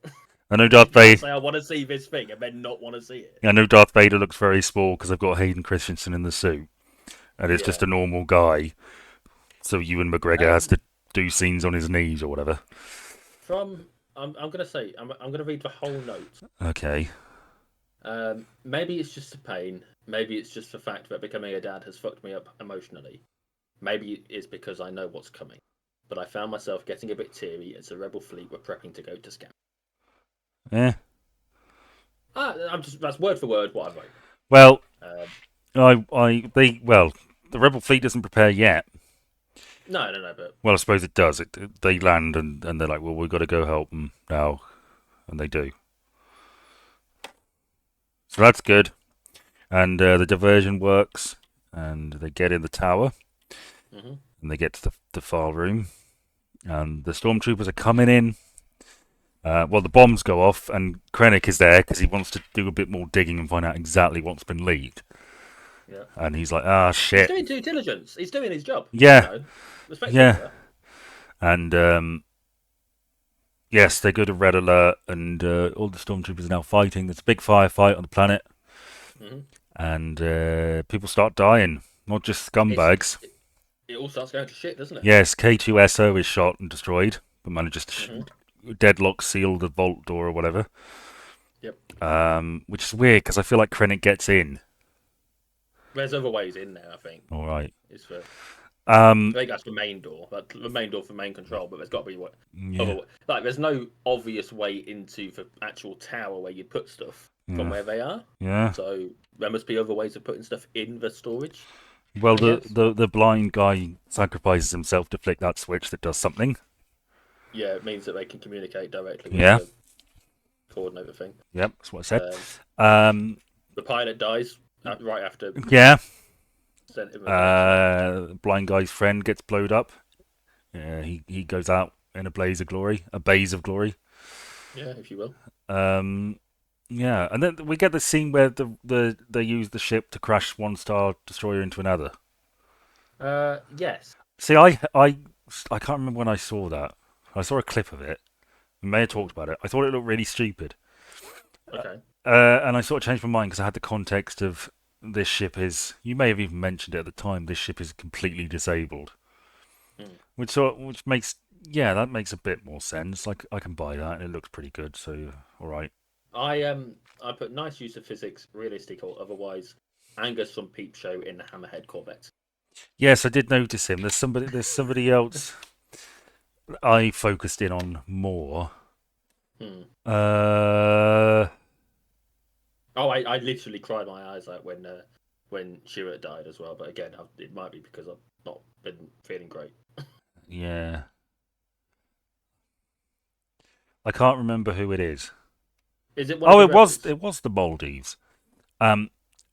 I know
you
Darth
can't
Vader.
say I want to see this thing and then not want to see it.
I know Darth Vader looks very small because I've got Hayden Christensen in the suit, and it's just
Yeah.
a normal guy. So Ewan McGregor has
Um,
to do scenes on his knees or whatever.
I'm gonna say I'm gonna read the whole note.
Okay.
Maybe it's just a pain. Maybe it's just the fact that becoming a dad has fucked me up emotionally. Maybe it's because I know what's coming. But I found myself getting a bit teary as the rebel fleet were prepping to go to scout.
Yeah.
That's word for word what I wrote.
Well,
Um,
the Rebel fleet doesn't prepare yet.
no, but
Well, I suppose it does. They land and they're like, well, we've got to go help them now, and they do. So that's good. And the diversion works, and they get in the tower,
hmm
and they get to the file room, and the stormtroopers are coming in. Well, the bombs go off, and Krennic is there because he wants to do a bit more digging and find out exactly what's been leaked.
yeah,
And he's like, ah,
he's
shit.
doing due diligence. He's doing his job.
Yeah,
Respect
yeah.
him.
And yes, they go to red alert, and all the stormtroopers are now fighting. There's a big firefight on the planet,
Hmm.
and people start dying. Not just
It's
scumbags.
it all starts going to shit, doesn't it?
Yes, K2SO is shot and destroyed, but manages to
Hmm.
deadlock seal the vault door or whatever.
Yep.
Which is weird because I feel like Krennic gets in.
There's other ways in there. I think
All right.
is for
Um,
I think that's the main door, but the main door for main control. But there's got to be what
yeah,
other like there's no obvious way into the actual tower where you put stuff from
yeah,
where they are.
yeah.
So there must be other ways of putting stuff in the storage.
Well,
I guess.
the blind guy sacrifices himself to flick that switch that does something.
Yeah, it means that they can communicate directly with
Yeah,
the coordinator thing.
yep, that's what I said.
Um,
Um,
the pilot dies right after
yeah,
sent him away. So
blind guy's friend gets blowed up. Yeah, he goes out in a blaze of glory, a blaze of glory.
yeah, if you will.
Um, yeah, and then we get the scene where they use the ship to crash one star destroyer into another.
Yes.
See, I can't remember when I saw that. I saw a clip of it. We may have talked about it. I thought it looked really stupid.
Okay.
And I sort of changed my mind because I had the context of this ship is. You may have even mentioned it at the time. This ship is completely disabled,
Hmm.
which makes that makes a bit more sense. Like I can buy that, and it looks pretty good. So all right.
I put nice use of physics, realistic or otherwise. Angus from Peep Show in the Hammerhead Corvette.
Yes, I did notice him. There's somebody else I focused in on more.
Hmm.
Uh,
Oh, I literally cried my eyes out when Chirrut died as well. But again, it might be because I've not been feeling great.
yeah, I can't remember who it is.
Is it one of
Oh,
the rebels?
it was the Maldives. Um,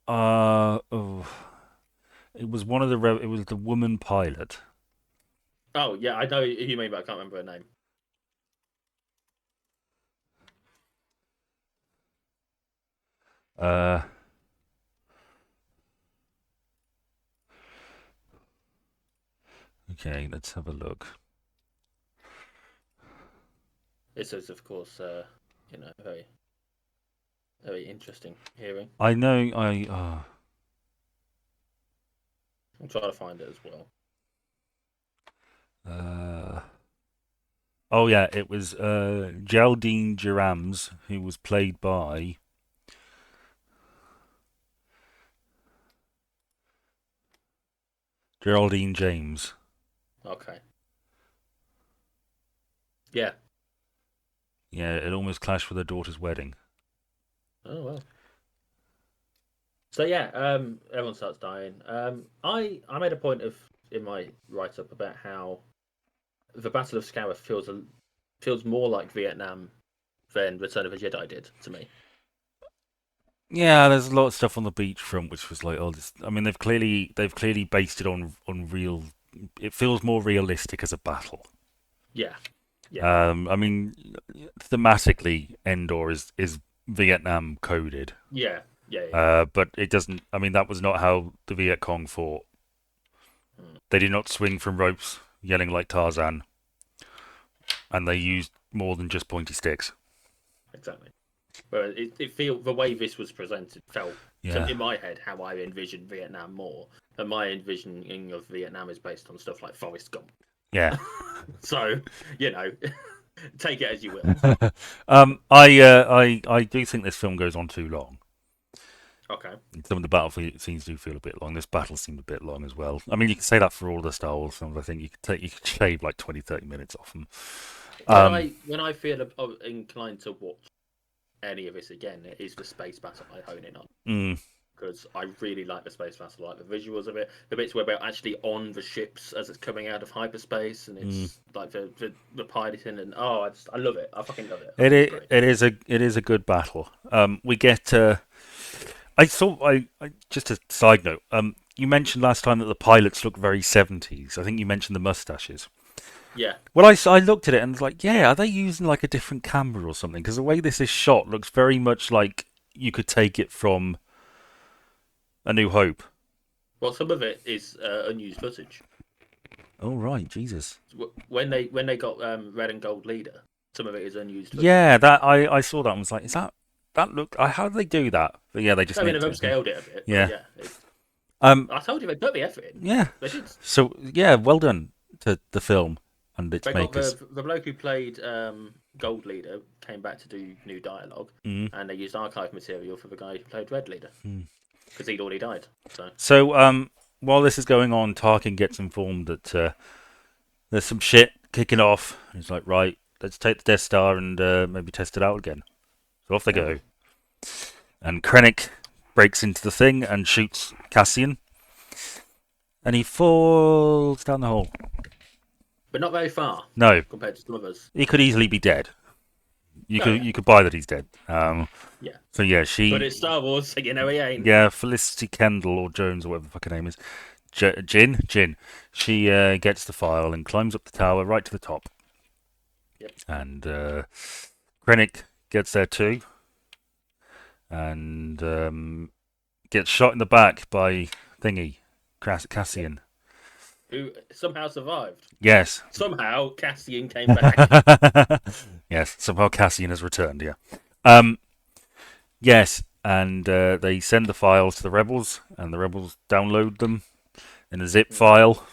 oh, it was one of the it was the woman pilot.
Oh yeah, I know who you mean, but I can't remember her name.
Uh, okay, let's have a look.
This is, of course, very very interesting hearing.
I know I.
I'm trying to find it as well.
Uh, oh yeah, it was Geraldine Durams, who was played by Geraldine James.
Okay. Yeah.
Yeah, it almost clashed with her daughter's wedding.
Oh well. So yeah, everyone starts dying. I made a point of in my write up about how the Battle of Scarif feels more like Vietnam than Return of the Jedi did to me.
Yeah, there's a lot of stuff on the beachfront which was like, oh, this. I mean, they've clearly based it on real. It feels more realistic as a battle.
Yeah, yeah,
I mean, thematically, Endor is Vietnam coded,
yeah, yeah, yeah.
but it doesn't. I mean, that was not how the Viet Cong fought.
Mm,
They did not swing from ropes, yelling like Tarzan, and they used more than just pointy sticks.
exactly. But it feel the way this was presented felt
Yeah,
in my head how I envisioned Vietnam more, and my envisioning of Vietnam is based on stuff like Forrest Gump.
yeah.
So you know, take it as you will.
I do think this film goes on too long.
Okay.
Some of the battlefield scenes do feel a bit long. This battle seemed a bit long as well. I mean, you can say that for all the Star Wars films. I think you could shave like 20, 30 minutes off them.
When I feel inclined to watch any of this again, it is the space battle I hone in on
Mm,
because I really like the space battle, I like the visuals of it, the bits where we're actually on the ships as it's coming out of hyperspace, and
mm.
it's like the piloting, and I love it. I fucking love it. I think it's great.
It is a good battle. We get. I just a side note. You mentioned last time that the pilots look very 70s. I think you mentioned the mustaches.
Yeah,
Well, I looked at it and was like, yeah, are they using like a different camera or something? Because the way this is shot looks very much like you could take it from A New Hope.
well, some of it is unused footage.
Oh right, Jesus.
When they got red and gold leader, some of it is unused footage.
Yeah, that I saw that and was like, is that look? How do they do that? But yeah, they just
I mean, they've
nicked it. Yeah.
upscaled it a bit, but
Yeah.
yeah,
Um.
I told you they put the effort in.
Yeah.
They did.
So yeah, well done to the film and its
They got
makers.
the bloke who played Gold Leader came back to do new dialogue,
Mm.
and they used archive material for the guy who played Red Leader because he'd already died. So
So while this is going on, Tarkin gets informed that there's some shit kicking off. He's like, right, let's take the Death Star and maybe test it out again. So off they go. And Krennic breaks into the thing and shoots Cassian, and he falls down the hole.
but not very far
No,
compared to some of us.
he could easily be dead. You
Oh
could
yeah,
you could buy that he's dead.
yeah.
So yeah,
But it's Star Wars, so you know he ain't.
yeah, Felicity Kendall or Jones or whatever the fuck her name is, Jin. She gets the file and climbs up the tower right to the top.
Yep.
And Krennic gets there too, and gets shot in the back by Thingy, Cassian.
Who somehow survived.
Yes.
Somehow Cassian came back.
Yes, somehow Cassian has returned, yeah. Um, yes, and they send the files to the rebels, and the rebels download them in a zip file,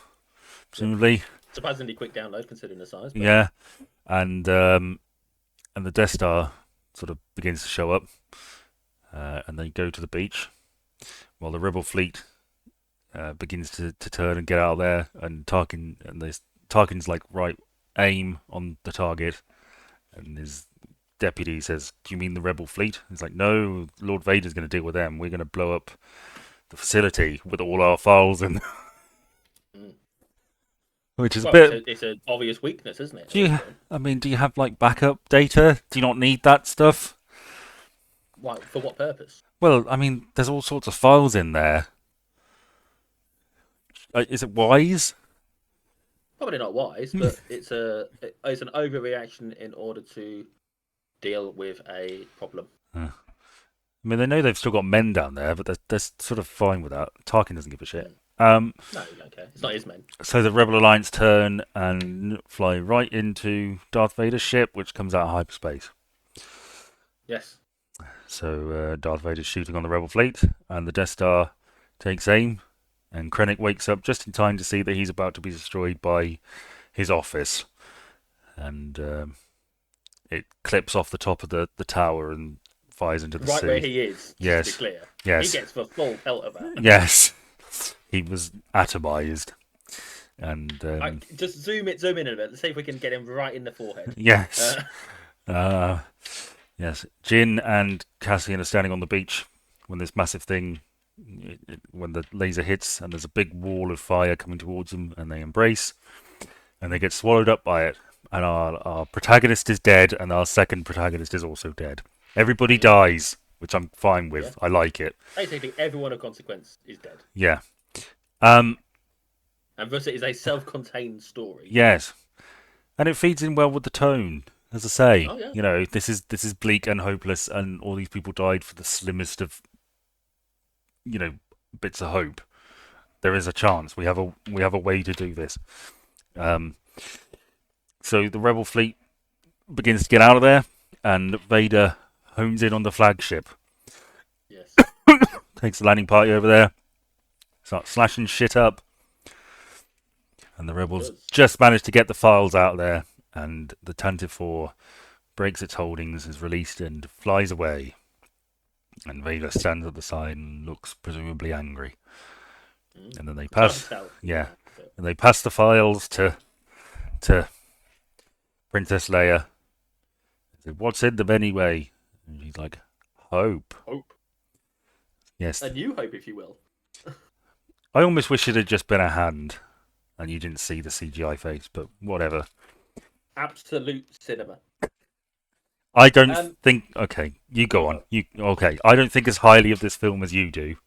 presumably.
Surprisingly quick download considering the size. But
Yeah, and the Death Star sort of begins to show up, and they go to the beach, while the rebel fleet begins to turn and get out of there, and Tarkin's like, right, aim on the target, and his deputy says, "Do you mean the rebel fleet?" He's like, "No, Lord Vader's going to deal with them. We're going to blow up the facility with all our files and."
Mm.
Which is a
well,
bit.
it's an obvious weakness, isn't it?
Do you? I mean, do you have like backup data? Do you not need that stuff?
Why, for what purpose?
Well, I mean, there's all sorts of files in there. Is it wise?
Probably not wise, but it's an overreaction in order to deal with a problem.
I mean, they know they've still got men down there, but they're sort of fine with that. Tarkin doesn't give a shit.
No, you don't care. It's not his men.
So the Rebel Alliance turn and fly right into Darth Vader's ship, which comes out of hyperspace.
Yes.
So Darth Vader's shooting on the Rebel fleet, and the Death Star takes aim, and Krennic wakes up just in time to see that he's about to be destroyed by his office, and it clips off the top of the tower and fires into the
Right
sea.
where he is,
Yes.
to be clear.
Yes.
He gets the full pelt of that.
Yes, he was atomized, and
Just zoom in a bit. Let's see if we can get him right in the forehead.
yes, yes. Jin and Cassian are standing on the beach when this massive thing, when the laser hits, and there's a big wall of fire coming towards them, and they embrace, and they get swallowed up by it. And our protagonist is dead, and our second protagonist is also dead. Everybody dies, which I'm fine with.
Yeah.
I like it.
Basically, everyone of consequence is dead.
Yeah.
And thus it is a self-contained story.
Yes. And it feeds in well with the tone. As I say,
Oh, yeah.
you know, this is bleak and hopeless, and all these people died for the slimmest of, bits of hope. There is a chance. We have a way to do this. So the rebel fleet begins to get out of there, and Vader hones in on the flagship.
Yes.
Takes the landing party over there, starts slashing shit up, and the rebels just manage to get the files out there, and the Tantive 4 breaks its holdings, is released, and flies away. And Vader stands at the side and looks presumably angry. And then they pass, yeah, and they pass the files to Princess Leia. They say, "What's in them anyway?" And she's like, "Hope."
Hope.
Yes.
A new hope, if you will.
I almost wish it had just been a hand, and you didn't see the CGI face, but whatever.
Absolute cinema.
I don't think. Okay, you go on. Okay? I don't think as highly of this film as you do,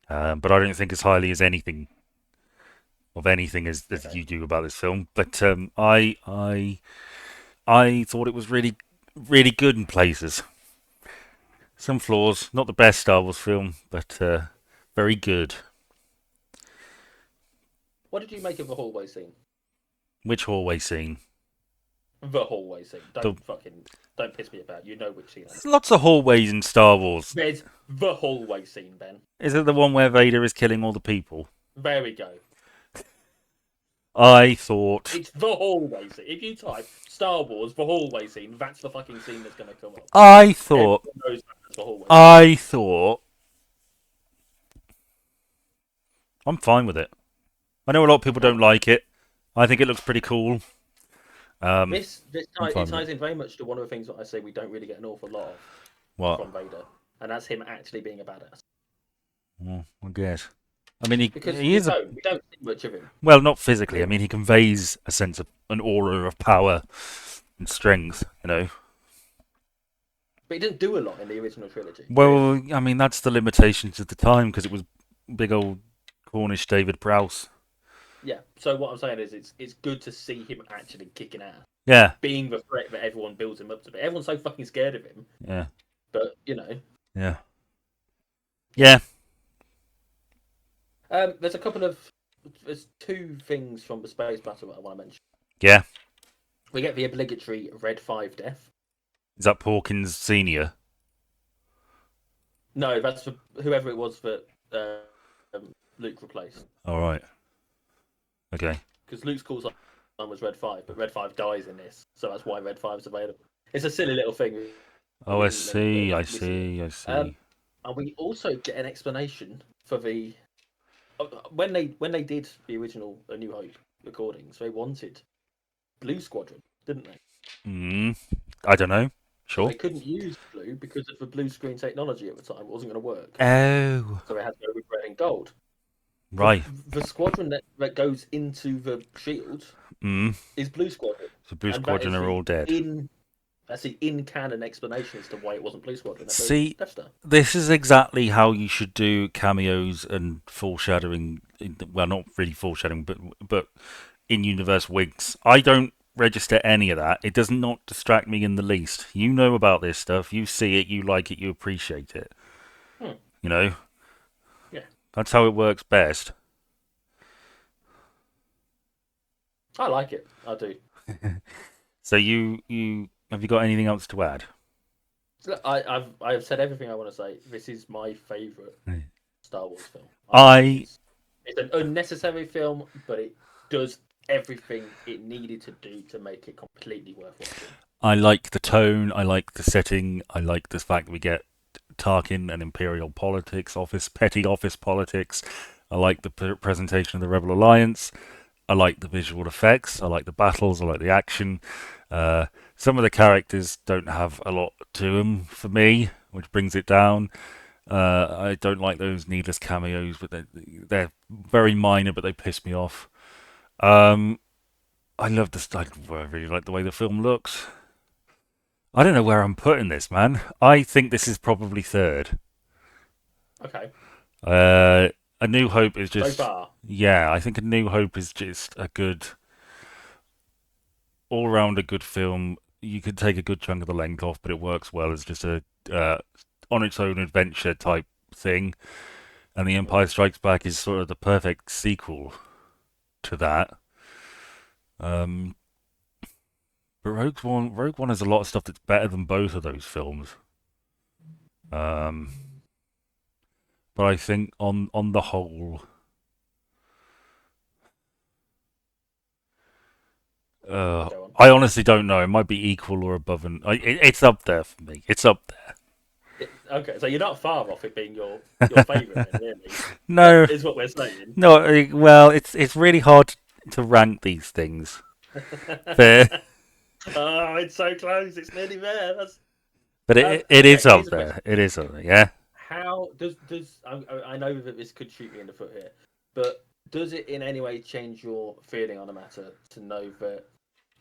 but I don't think as highly as anything as you do about this film. But I thought it was really, really good in places. Some flaws. Not the best Star Wars film, but very good.
What did you make of the hallway scene?
Which hallway scene?
The hallway scene.
The...
Don't piss me about. You know which scene.
There's lots of hallways in Star Wars.
There's the hallway scene, Ben.
Is it the one where Vader is killing all the people?
There we go.
I thought...
It's the hallway scene. If you type Star Wars, the hallway scene, that's the fucking scene that's going to come up.
I thought...
Everyone knows that's the hallway scene.
I thought... I'm fine with it. I know a lot of people don't like it. I think it looks pretty cool.
It ties in very much to one of the things that I say we don't really get an awful lot of from Vader, and that's him actually being a badass.
Well, I guess. I mean, we don't
see much of him.
Well, not physically. I mean, he conveys a sense of an aura of power and strength, you know.
But he didn't do a lot in the original trilogy.
Well, I mean, that's the limitations of the time because it was big old Cornish David Prowse.
Yeah. So what I'm saying is, it's good to see him actually kicking ass.
Yeah.
Being the threat that everyone builds him up to be. Everyone's so fucking scared of him.
Yeah.
But you know.
Yeah. Yeah.
There's two things from the space battle that I want to mention.
Yeah.
We get the obligatory Red 5 death.
Is that Porkins Senior?
No, that's for whoever it was that Luke replaced.
All right. Okay.
Because Luke's call sign was Red 5, but Red 5 dies in this, so that's why Red 5 is available. It's a silly little thing.
Oh, I see.
And we also get an explanation for the when they did the original A New Hope recordings, they wanted Blue Squadron, didn't they?
I don't know. Sure.
They couldn't use blue because of the blue screen technology at the time. It wasn't going to work.
Oh.
So they had to go with red and gold.
Right.
The squadron that goes into the shield is Blue Squadron.
So Blue Squadron are all dead.
That's the in-canon explanation as to why it wasn't Blue Squadron.
See, this is exactly how you should do cameos and foreshadowing. Well, not really foreshadowing, but in-universe winks. I don't register any of that. It does not distract me in the least. You know about this stuff. You see it. You like it. You appreciate it. You know?
Yeah.
That's how it works best.
I like it. I do.
So you have you got anything else to add?
I've said everything I want to say. This is my favourite Star Wars film. It's an unnecessary film, but it does everything it needed to do to make it completely worth watching.
I like the tone. I like the setting. I like the fact that we get Tarkin and Imperial politics, petty office politics. I like the presentation of the Rebel Alliance. I like the visual effects. I like the battles. I like the action. Some of the characters don't have a lot to them for me, which brings it down. I don't like those needless cameos, but they're very minor, but they piss me off. I really like the way the film looks. I don't know where I'm putting this, man. I think this is probably third.
Okay.
A New Hope is just...
So far?
Yeah, I think A New Hope is just a good... all-round a good film. You could take a good chunk of the length off, but it works well as just a on its own adventure type thing. And The Empire Strikes Back is sort of the perfect sequel to that. But Rogue One has a lot of stuff that's better than both of those films. But I think on the whole, I honestly don't know. It might be equal or above, and it's up there for me. It's up there.
Okay, so you're not far off it being your favourite, then, really.
No,
is what we're saying.
No, well, it's really hard to rank these things. Fair.
Oh, it's so close. It's nearly there.
But it is up there. It is up there. Yeah.
How does I know that this could shoot me in the foot here, but does it in any way change your feeling on the matter to know that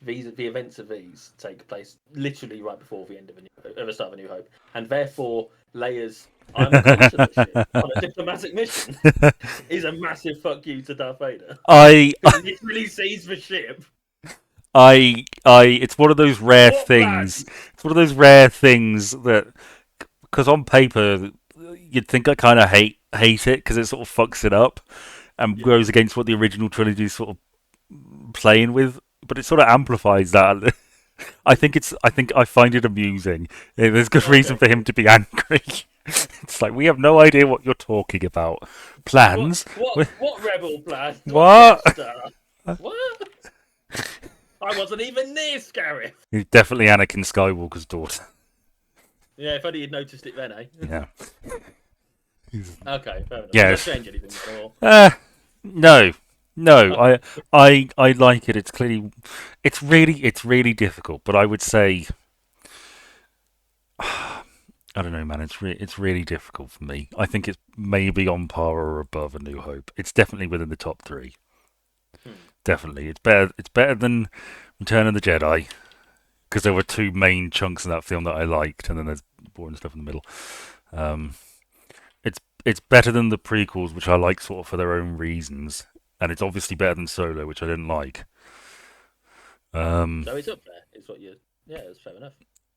the events of these take place literally right before the end of the start of A New Hope, and therefore Leia's "I'm a consular ship on a diplomatic mission" is a massive fuck you to Darth Vader.
He
literally sees the ship.
It's one of those rare things. It's one of those rare things that, because on paper you'd think I kind of hate it because it sort of fucks it up, and
Yeah.
goes against what the original trilogy is sort of playing with, but it sort of amplifies that. I think I find it amusing. There's good reason
Okay.
for him to be angry. It's like we have no idea what you're talking about.
What
Plans?
what rebel plan? What
What?
Death Star? What? I wasn't even near Scarif.
He's definitely Anakin Skywalker's daughter.
Yeah, if only you'd noticed it then, eh?
Yeah.
Okay, fair enough. Does that
Yes.
change anything at all?
No. No.
Okay.
I like it. It's clearly it's really difficult, but I would say I don't know, man. It's really difficult for me. I think it's maybe on par or above A New Hope. It's definitely within the top three.
Hmm.
Definitely, it's better. It's better than Return of the Jedi because there were two main chunks of that film that I liked, and then there's boring stuff in the middle. Um, it's better than the prequels, which I like sort of for their own reasons, and it's obviously better than Solo, which I didn't like. Um,
So it's up there. It's what you. Yeah, it's fair enough.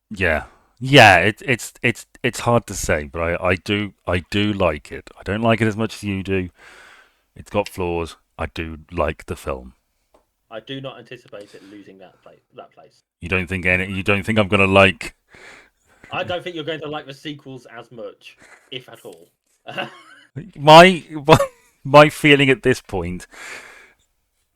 yeah, yeah. It's hard to say, but I do like it. I don't like it as much as you do. It's got flaws. I do like the film.
I do not anticipate it losing that place. That place.
You don't think I'm gonna like
I don't think you're going to like the sequels as much, if at all.
my my feeling at this point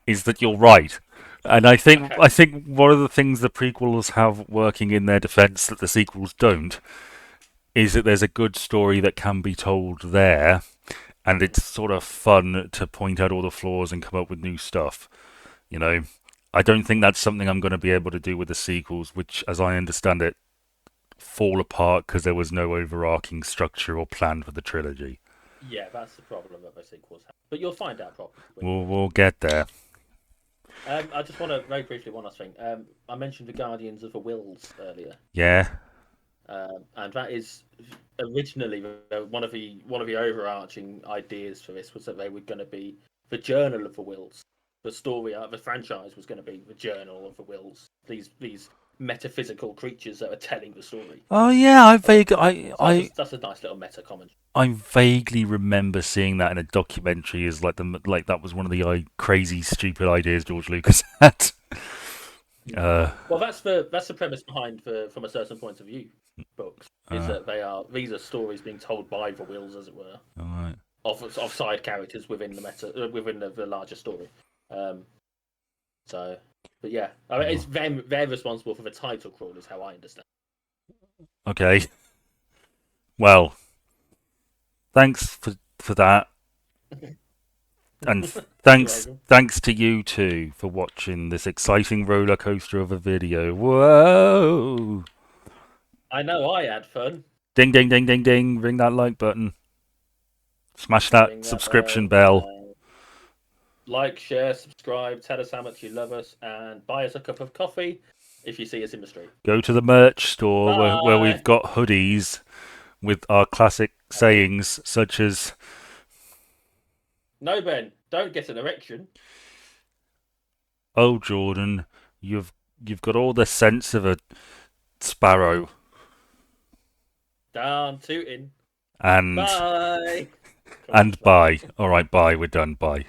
is that you're right. And
Okay.
I think one of the things the prequels have working in their defense that the sequels don't is that there's a good story that can be told there, and it's sort of fun to point out all the flaws and come up with new stuff. You know, I don't think that's something I'm going to be able to do with the sequels, which, as I understand it, fall apart because there was no overarching structure or plan for the trilogy.
Yeah, that's the problem that the sequels have. But you'll find out probably when you watch.
We'll get there.
I just want to very briefly one last thing. I mentioned the Guardians of the Wills earlier,
Yeah.
and that is originally one of the overarching ideas for this was that they were going to be the Journal of the Wills. The story, the franchise was going to be the Journal of the Wills. These metaphysical creatures that are telling the story.
Oh yeah,
So that's a nice little meta commentary.
I vaguely remember seeing that in a documentary as like that was one of the crazy stupid ideas George Lucas had.
Well, that's the premise behind the From a Certain Point of View books. Is
uh,
that these are stories being told by the Wills, as it were,
all right.
of side characters within the within the larger story. Um, so, but yeah, I mean, it's them they're responsible for the title crawl, is how I understand.
Okay. Well, thanks for that, and
You're welcome.
thanks to you too for watching this exciting roller coaster of a video. Whoa!
I know I had fun.
Ding ding ding ding ding! Ring that like button. Smash that
Ring that
subscription
bell.
bell.
Like, share, subscribe, tell us how much you love us, and buy us a cup of coffee if you see us in the street.
Go to the merch store where we've
Bye.
got hoodies with our classic sayings such as
No, Ben, don't get an erection.
"Oh Jordan, you've got all the sense of a sparrow,"
Down tooting.
and
Bye. Come on,
and
just like
bye. All right, bye. We're done. Bye.